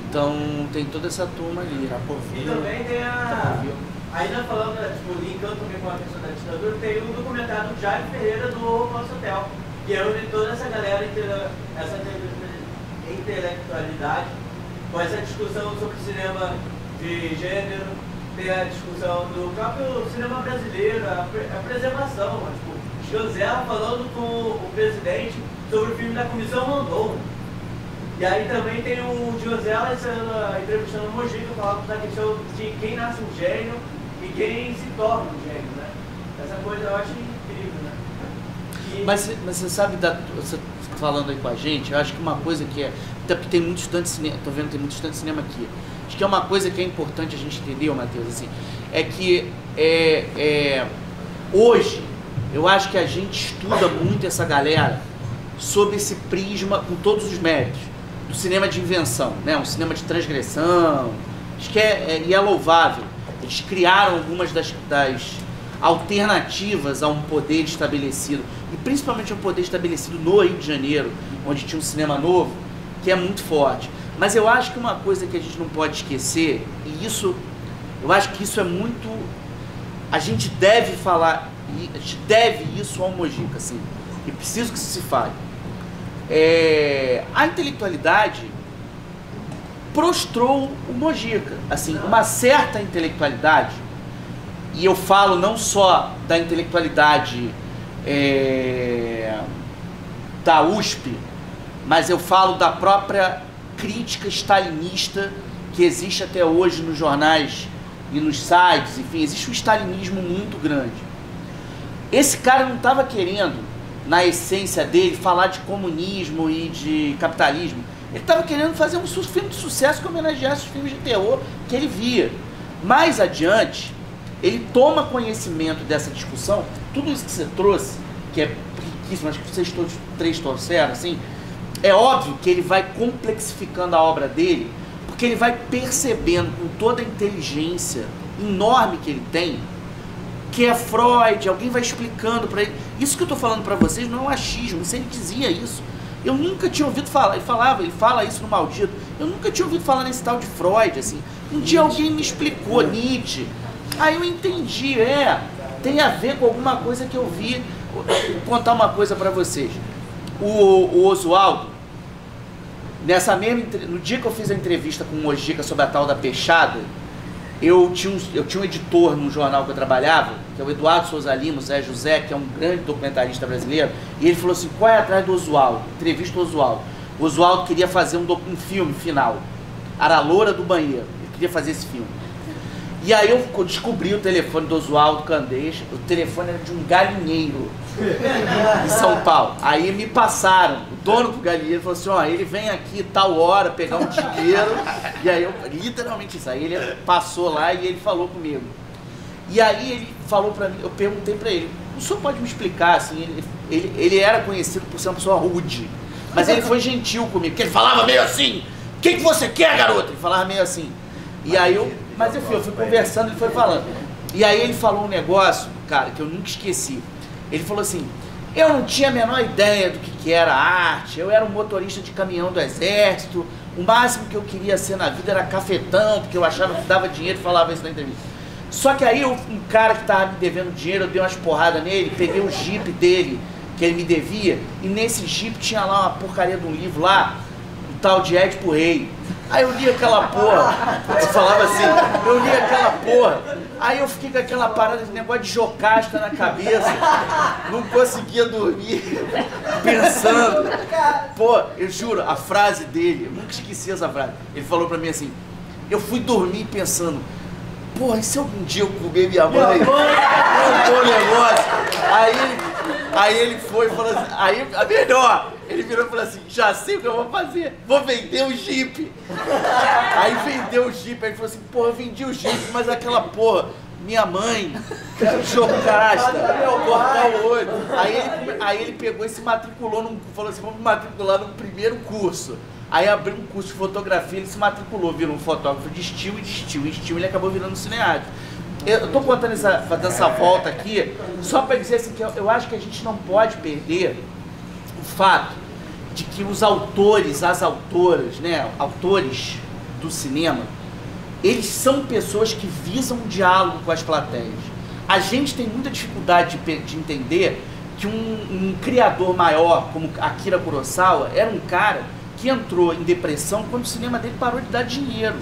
Então tem toda essa turma ali. E também tem ainda falando, tipo, linkando também com a questão da ditadura, tem um documentário do Jair Ferreira do Nosso Hotel, que é onde toda essa galera, essa intelectualidade, com essa discussão sobre cinema de gênero, tem a discussão do próprio cinema brasileiro, a preservação, tipo, Scanzella falando com o presidente sobre o filme da Comissão Rondon. E aí também tem o Scanzella entrevistando o Mojica, falando da questão de quem nasce um gênio e quem se torna um gênio, né? Essa coisa eu acho incrível, né? Mas você sabe, você falando aí com a gente, eu acho que uma coisa que até porque tem muito estudante de cinema, tô vendo que tem muito estudante de cinema aqui, acho que é uma coisa que é importante a gente entender, Matheus, assim, é que hoje, eu acho que a gente estuda muito essa galera sob esse prisma, com todos os méritos, do cinema de invenção, né? Um cinema de transgressão, acho que é louvável. Eles criaram algumas das alternativas a um poder estabelecido, e principalmente um poder estabelecido no Rio de Janeiro, onde tinha um cinema novo, que é muito forte. Mas eu acho que uma coisa que a gente não pode esquecer, e isso, eu acho que isso é muito, a gente deve falar, a gente deve isso ao Mojica, assim, e preciso que isso se fale. A intelectualidade prostrou o Mojica, assim, uma certa intelectualidade, e eu falo não só da intelectualidade da USP, mas eu falo da própria crítica stalinista que existe até hoje nos jornais e nos sites, enfim, existe um stalinismo muito grande. Esse cara não estava querendo, na essência dele, falar de comunismo e de capitalismo. Ele estava querendo fazer um filme de sucesso que homenageasse os filmes de terror que ele via. Mais adiante, ele toma conhecimento dessa discussão, tudo isso que você trouxe, que é riquíssimo, acho que vocês todos três trouxeram, assim, é óbvio que ele vai complexificando a obra dele, porque ele vai percebendo com toda a inteligência enorme que ele tem, que é Freud, alguém vai explicando para ele, Isso que eu tô falando pra vocês não é um achismo, isso ele dizia isso. Eu nunca tinha ouvido falar, ele fala isso no Maldito, eu nunca tinha ouvido falar nesse tal de Freud, assim. Um dia alguém me explicou, Nietzsche, aí eu entendi, tem a ver com alguma coisa que eu vi. Vou contar uma coisa pra vocês. O Oswaldo, no dia que eu fiz a entrevista com o Mojica sobre a tal da peixada, eu tinha um editor num jornal que eu trabalhava, que é o Eduardo Souza Lima, Zé José, que é um grande documentarista brasileiro, e ele falou assim, qual é atrás do Oswaldo? Entrevista o Oswaldo. O Oswaldo queria fazer um filme final, Era Loura do Banheiro, ele queria fazer esse filme. E aí eu descobri o telefone do Oswaldo Candeias, o telefone era de um galinheiro em São Paulo. Aí me passaram, o dono do galinheiro falou assim, ele vem aqui tal hora pegar um dinheiro. E aí eu, literalmente isso, aí ele passou lá e ele falou comigo. E aí ele falou pra mim, eu perguntei pra ele, o senhor pode me explicar, assim, ele era conhecido por ser uma pessoa rude, mas ele foi gentil comigo, porque ele falava meio assim, o que você quer, garoto? Ele falava meio assim. E aí mas enfim, eu fui conversando, ele foi falando. E aí ele falou um negócio, cara, que eu nunca esqueci. Ele falou assim, eu não tinha a menor ideia do que era arte, eu era um motorista de caminhão do exército, o máximo que eu queria ser na vida era cafetão, porque eu achava que dava dinheiro e falava isso na entrevista. Só que aí um cara que tava me devendo dinheiro, eu dei umas porradas nele, peguei o Jeep dele, que ele me devia, e nesse Jeep tinha lá uma porcaria de um livro lá, o tal de Édipo Rei. Aí eu li aquela porra, você falava assim, eu li aquela porra, aí eu fiquei com aquela parada, esse negócio de Jocasta na cabeça, não conseguia dormir, pensando. Pô, eu juro, a frase dele, eu nunca esqueci essa frase, ele falou pra mim assim, eu fui dormir pensando, porra, e se algum dia eu comer minha mãe? Não, negócio. Aí ele foi e falou assim, aí a melhor, ele virou e falou assim, já sei o que eu vou fazer, vou vender o Jeep. Aí vendeu o Jeep, aí ele falou assim, porra, eu vendi o Jeep, mas aquela porra, minha mãe, Jocasta, cortar o olho. Aí ele pegou e se matriculou, falou assim, vamos me matricular no primeiro curso. Aí abriu um curso de fotografia, ele se matriculou, virou um fotógrafo de estilo e de estilo. E estilo ele acabou virando cineasta. Eu tô contando fazendo essa volta aqui, só para dizer assim, que eu acho que a gente não pode perder o fato de que os autores, as autoras, né, autores do cinema, eles são pessoas que visam um diálogo com as plateias. A gente tem muita dificuldade de entender que um criador maior, como Akira Kurosawa, era um cara que entrou em depressão quando o cinema dele parou de dar dinheiro.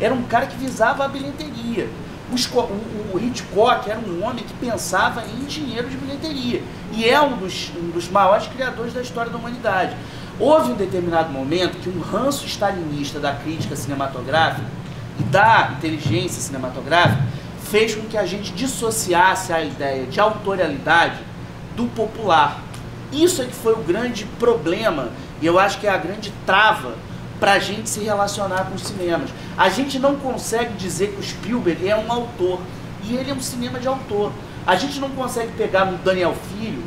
Era um cara que visava a bilheteria. O Hitchcock era um homem que pensava em dinheiro de bilheteria. E é um dos maiores criadores da história da humanidade. Houve um determinado momento que um ranço stalinista da crítica cinematográfica e da inteligência cinematográfica fez com que a gente dissociasse a ideia de autorialidade do popular. Isso é que foi o grande problema, e eu acho que é a grande trava para a gente se relacionar com os cinemas. A gente não consegue dizer que o Spielberg é um autor, e ele é um cinema de autor. A gente não consegue pegar no Daniel Filho,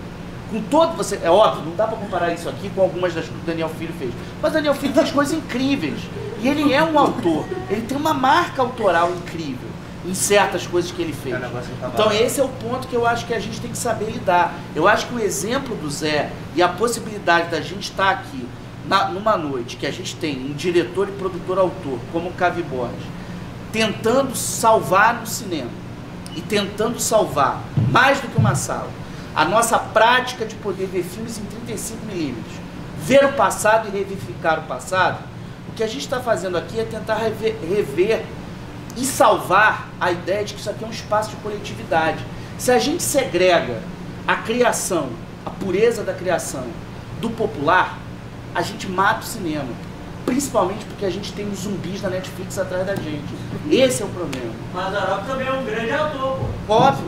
com todo você, é óbvio, não dá para comparar isso aqui com algumas das coisas que o Daniel Filho fez, mas o Daniel Filho fez coisas incríveis, e ele é um autor, ele tem uma marca autoral incrível em certas coisas que ele fez. Então esse é o ponto que eu acho que a gente tem que saber lidar. Eu acho que o exemplo do Zé e a possibilidade da gente estar aqui numa noite que a gente tem um diretor e produtor-autor como o Cavi Borges, tentando salvar no cinema e tentando salvar, mais do que uma sala, a nossa prática de poder ver filmes em 35mm, ver o passado e revivificar o passado. O que a gente está fazendo aqui é tentar rever e salvar a ideia de que isso aqui é um espaço de coletividade. Se a gente segrega a criação, a pureza da criação do popular, a gente mata o cinema, principalmente porque a gente tem os zumbis da Netflix atrás da gente. Esse é o problema. Mas Aroca também é um grande autor, pô. Óbvio,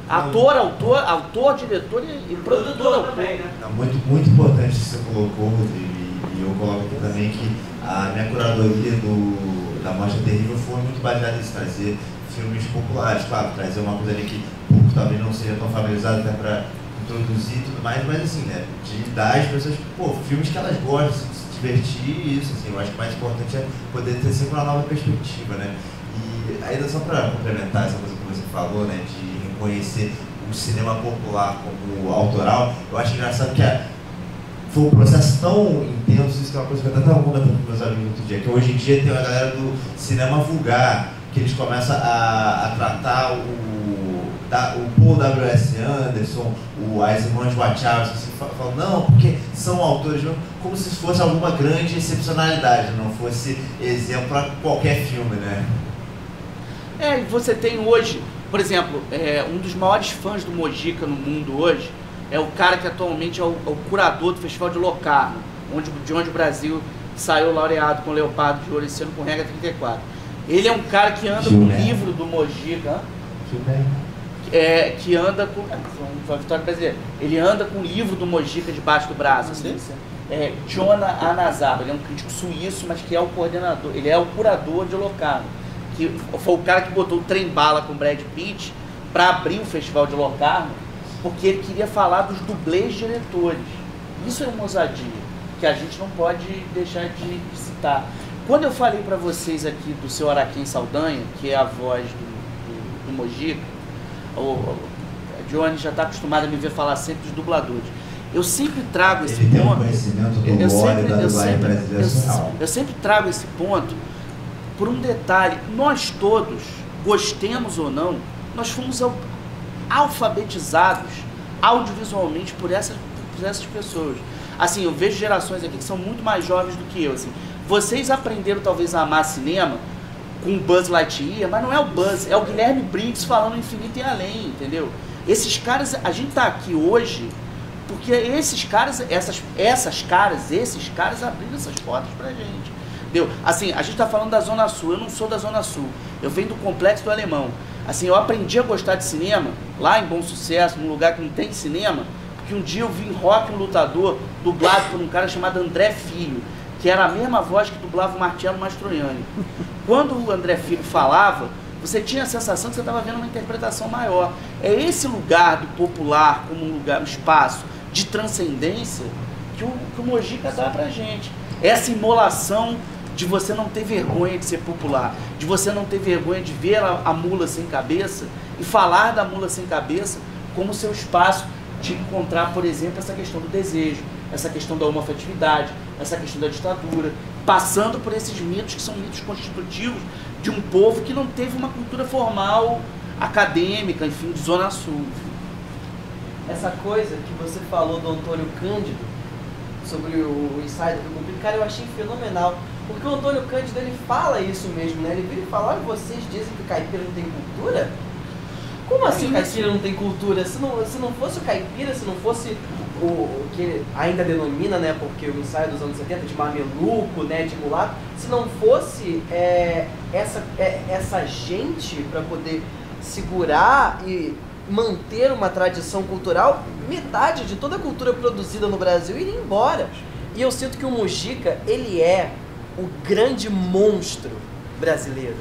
autor, diretor e produtor também, né? Não, muito importante que você colocou, Rodrigo, e eu coloco aqui também que a minha curadoria da Marcha Terrível foi muito baseada em trazer filmes populares, claro, trazer uma coisa ali que o público talvez não seja tão familiarizado até para introduzir e tudo mais, mas assim, né, de dar às pessoas, filmes que elas gostam, assim, de se divertir, e isso, assim, eu acho que o mais importante é poder ter sempre uma nova perspectiva, né, e ainda só para complementar essa coisa que você falou, né, de reconhecer o cinema popular como autoral, eu acho engraçado que foi um processo tão intenso, isso que é uma coisa que eu até estava comentando com meus amigos outro dia, que hoje em dia tem a galera do cinema vulgar, que eles começam a tratar o Paul W.S. Anderson, as irmãs Wachowski, assim, falam, não, porque são autores, como se fosse alguma grande excepcionalidade, não fosse exemplo para qualquer filme, né? E você tem hoje, por exemplo, um dos maiores fãs do Mojica no mundo hoje é o cara que atualmente é o curador do Festival de Locarno, de onde o Brasil saiu laureado com Leopardo de Ouro esse ano com Regra 34. Ele é um cara que anda com o livro do Mojica, que anda com a Vitória Brasileira. Ele anda com o livro do Mojica debaixo do braço. Jonah Anazaba, ele é um crítico suíço, mas que é o coordenador, ele é o curador de Locarno, que foi o cara que botou o trem-bala com o Brad Pitt para abrir o Festival de Locarno, porque ele queria falar dos dublês diretores. Isso é uma ousadia que a gente não pode deixar de citar. Quando eu falei para vocês aqui do seu Araquém Saldanha, que é a voz do Mojica, a Johnny já está acostumada a me ver falar sempre dos dubladores. Eu sempre trago esse ponto. Tem um conhecimento do lore da dublagem brasileira. Eu sempre trago esse ponto por um detalhe. Nós todos, gostemos ou não, nós fomos alfabetizados audiovisualmente por essas pessoas. Assim, eu vejo gerações aqui que são muito mais jovens do que eu. Assim, vocês aprenderam talvez a amar cinema com o Buzz Lightyear, mas não é o Buzz, é o Guilherme Briggs falando Infinito e Além, entendeu? Esses caras, a gente tá aqui hoje porque esses caras abriram essas portas pra gente. Entendeu? Assim, a gente tá falando da Zona Sul, eu não sou da Zona Sul, eu venho do Complexo do Alemão. Assim, eu aprendi a gostar de cinema lá em Bom Sucesso, num lugar que não tem cinema, porque um dia eu vi Rock um Lutador dublado por um cara chamado André Filho, que era a mesma voz que dublava o Marcello Mastroianni. Quando o André Filho falava, você tinha a sensação que você estava vendo uma interpretação maior. É esse lugar do popular como um lugar, um espaço de transcendência que o Mojica dá pra gente. Essa imolação de você não ter vergonha de ser popular, de você não ter vergonha de ver a mula sem cabeça e falar da mula sem cabeça como seu espaço de encontrar, por exemplo, essa questão do desejo, essa questão da homoafetividade, essa questão da ditadura, passando por esses mitos que são mitos constitutivos de um povo que não teve uma cultura formal, acadêmica, enfim, de Zona Sul. Essa coisa que você falou do Antônio Cândido, sobre o ensaio do Republicano, cara, eu achei fenomenal. Porque o Antônio Cândido, ele fala isso mesmo, né? Ele vira e fala, olha, vocês dizem que o caipira não tem cultura? Como assim o caipira não tem cultura? Se não fosse o caipira, se não fosse o que ele ainda denomina, né, porque o ensaio dos anos 70, de mameluco, né, de mulato, se não fosse essa gente para poder segurar e manter uma tradição cultural, metade de toda a cultura produzida no Brasil iria embora. E eu sinto que o Mojica, ele é o grande monstro brasileiro,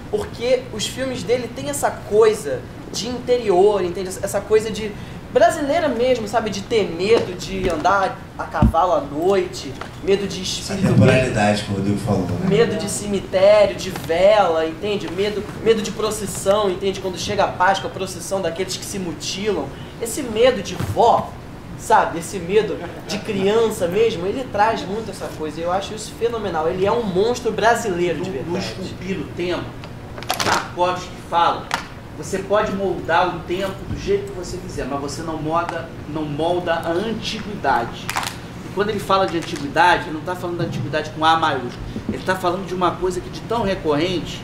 porque os filmes dele têm essa coisa de interior, entende? Essa coisa de brasileira mesmo, sabe? De ter medo de andar a cavalo à noite, medo de espírito... A temporalidade que o Rodrigo falou, né? Medo de cemitério, de vela, entende? Medo de procissão, entende? Quando chega a Páscoa, a procissão daqueles que se mutilam. Esse medo de vó, sabe? Esse medo de criança mesmo, ele traz muito essa coisa. Eu acho isso fenomenal. Ele é um monstro brasileiro, de verdade. No esculpir o tempo, Tarkovsky fala... Você pode moldar o tempo do jeito que você quiser, mas você não molda a antiguidade. E quando ele fala de antiguidade, ele não está falando da antiguidade com A maiúsculo. Ele está falando de uma coisa que de tão recorrente,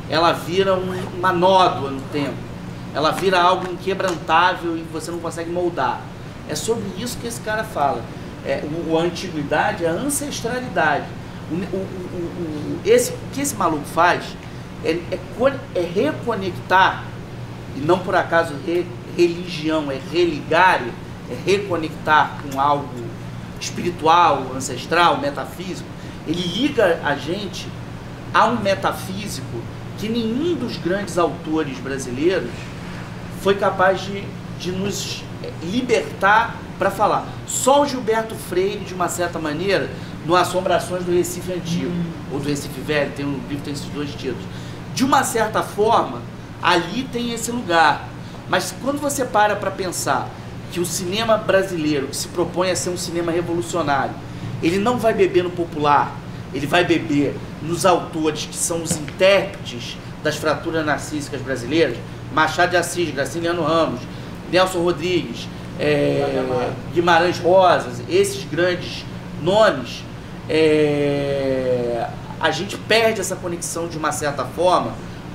ela vira uma nódoa no tempo. Ela vira algo inquebrantável e você não consegue moldar. É sobre isso que esse cara fala. A antiguidade, a ancestralidade. O que esse maluco faz é reconectar. E não por acaso religião é religar, é reconectar com algo espiritual, ancestral, metafísico. Ele liga a gente a um metafísico que nenhum dos grandes autores brasileiros foi capaz de nos libertar para falar. Só o Gilberto Freire, de uma certa maneira, no Assombrações do Recife Antigo, ou do Recife Velho, tem um livro que tem esses dois títulos. De uma certa forma, ali tem esse lugar. Mas quando você para pensar que o cinema brasileiro, que se propõe a ser um cinema revolucionário, ele não vai beber no popular, ele vai beber nos autores que são os intérpretes das fraturas narcísicas brasileiras, Machado de Assis, Graciliano Ramos, Nelson Rodrigues, Guimarães Rosas, esses grandes nomes, a gente perde essa conexão de uma certa forma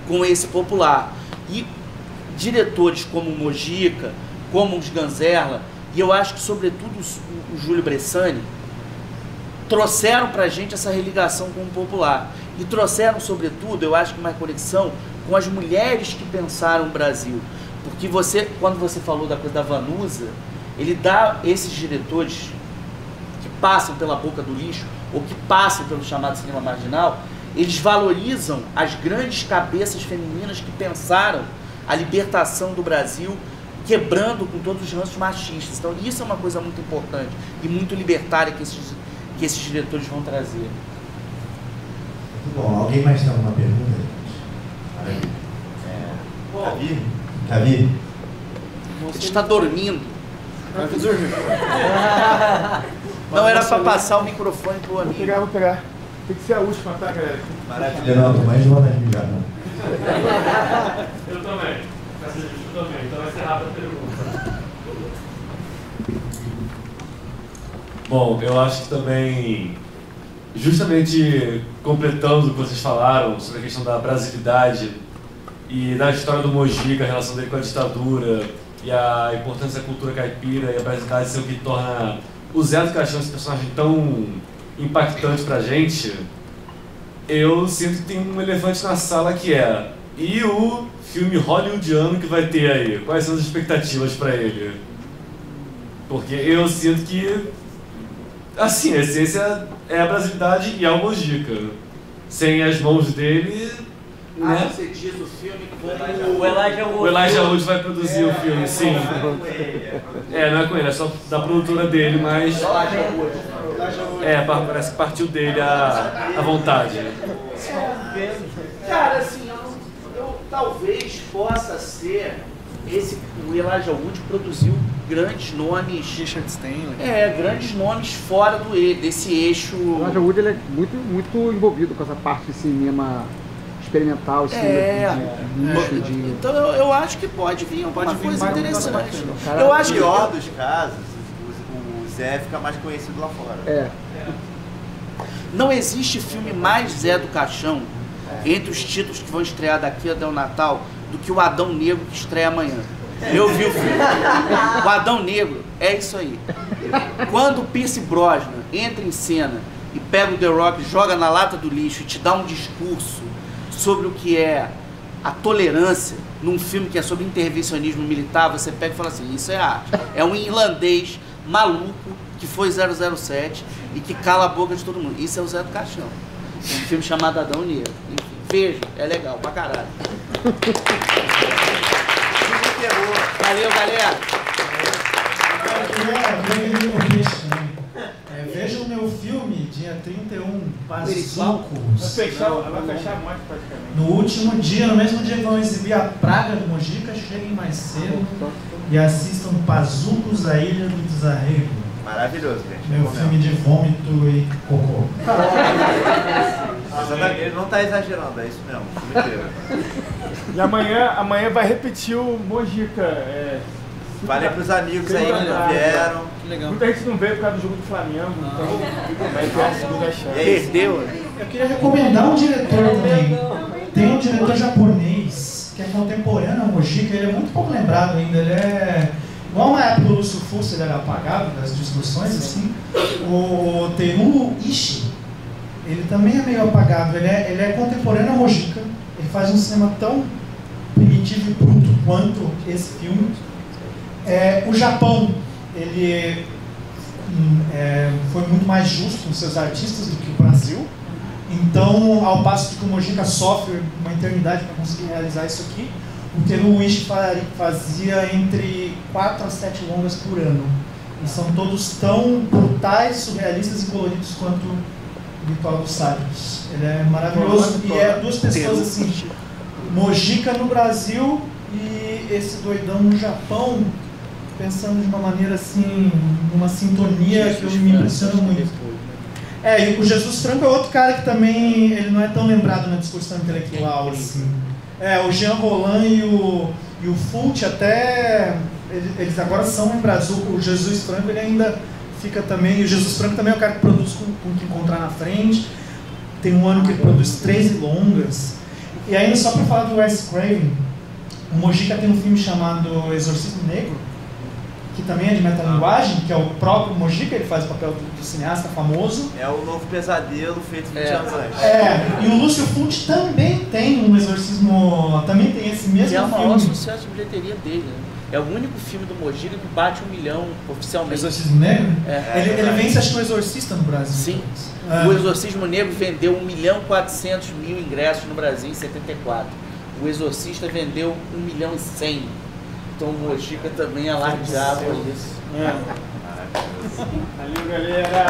com esse popular. E diretores como o Mojica, como os Ganzerla, e eu acho que sobretudo o Júlio Bressani, trouxeram pra gente essa religação com o popular. E trouxeram, sobretudo, eu acho que uma conexão com as mulheres que pensaram o Brasil. Porque quando você falou da coisa da Vanusa, ele dá esses diretores que passam pela boca do lixo, ou que passam pelo chamado cinema marginal, eles valorizam as grandes cabeças femininas que pensaram a libertação do Brasil, quebrando com todos os ranços machistas. Então isso é uma coisa muito importante e muito libertária que esses diretores vão trazer. Muito bom. Alguém mais tem alguma pergunta? Cavi? Ele está dormindo. Não era para passar o microfone pro amigo. Vou pegar. Tem que ser a última, tá, galera? Maravilha. Não, tô mais de uma vez já, não. Eu também. Então vai ser rápida a pergunta. Bom, eu acho que também, justamente completando o que vocês falaram sobre a questão da brasilidade e da história do Mojica, a relação dele com a ditadura e a importância da cultura caipira e a brasilidade ser o que torna o Zé do Caixão esse personagem tão impactante pra gente, eu sinto que tem um elefante na sala que é: e o filme hollywoodiano que vai ter aí? Quais são as expectativas pra ele? Porque eu sinto que, assim, a essência é a brasilidade e é o Mojica. Sem as mãos dele, né? Você diz o filme como o Elijah Wood vai produzir o filme, sim. Não é com ele, é só da produtora dele, mas parece que partiu dele a vontade. Cara, assim, eu talvez possa ser o Elijah Wood produziu grandes nomes. Richard Stanley. Grandes nomes fora desse eixo. O Elijah Wood ele é muito envolvido com essa parte de cinema experimental, Então eu acho que pode vir alguma coisa interessante. Eu acho que no pior dos casos, o Zé fica mais conhecido lá fora. Não existe filme mais Zé do Caixão entre os títulos que vão estrear daqui até o Natal do que o Adão Negro, que estreia amanhã. Eu vi o filme. O Adão Negro é isso aí. Quando o Pierce Brosnan entra em cena e pega o The Rock, joga na lata do lixo e te dá um discurso sobre o que é a tolerância num filme que é sobre intervencionismo militar, você pega e fala assim: isso é arte. É um irlandês maluco que foi 007 e que cala a boca de todo mundo. Isso é o Zé do Caixão. É um filme chamado Adão Negro. Enfim, veja, é legal pra caralho. Valeu, galera. Veja o meu filme, dia 31, Pazucos. Vai fechar muito praticamente. No último dia, no mesmo dia que vão exibir a Praga do Mojica, cheguem mais cedo e assistam Pazucos, a Ilha do Desarrego. Maravilhoso, gente. Meu filme de vômito e cocô. Ele não tá exagerando, é isso mesmo. Filme inteiro. E amanhã vai repetir o Mojica. Falei pros amigos aí que não vieram. Que legal. Muita gente não veio por causa do jogo do Flamengo, então vai ter a segunda chance. Perdeu. Eu queria recomendar um diretor também. Tem um diretor japonês que é contemporâneo ao Mojica, ele é muito pouco lembrado ainda. Ele é igual na época do Lúcio Fusso, ele era apagado das discussões, assim. O Teruo Ishii, ele também é meio apagado. Ele é contemporâneo ao Mojica. Ele faz um cinema tão primitivo e bruto quanto esse filme. O Japão, ele foi muito mais justo com seus artistas do que o Brasil. Então, ao passo de que o Mojica sofre uma eternidade para conseguir realizar isso aqui, o Teruo Ishii fazia entre 4 a 7 longas por ano. E são todos tão brutais, surrealistas e coloridos quanto o Ritual dos Sábios. Ele é maravilhoso e é duas pessoas assim, Mojica no Brasil e esse doidão no Japão, pensando de uma maneira assim, numa sintonia que me impressiona muito. E o Jesus Franco é outro cara que também ele não é tão lembrado na discussão intelectual assim. O Jean Roland e o Fult até eles agora são lembrados. O Jesus Franco ele ainda fica também. E o Jesus Franco também é o cara que produz com o que encontrar na frente. Tem um ano que ele produz 13 longas. E ainda só para falar do Wes Craven, o Mojica tem um filme chamado Exorcismo Negro, que também é de metalinguagem, que é o próprio Mojica, ele faz o papel do cineasta famoso. É o Novo Pesadelo feito 20 anos antes. E o Lúcio Fulci também tem um exorcismo, também tem esse mesmo filme. É o filme. maior sucesso de bilheteria dele, né? É o único filme do Mojica que bate 1 milhão oficialmente. Exorcismo Negro? Ele vence, acho que, o Exorcista no Brasil. Sim. O Exorcismo Negro vendeu 1.400.000 ingressos no Brasil em 74. O Exorcista vendeu 1.100.000. Então o Mojica também alardeava isso. Valeu, galera!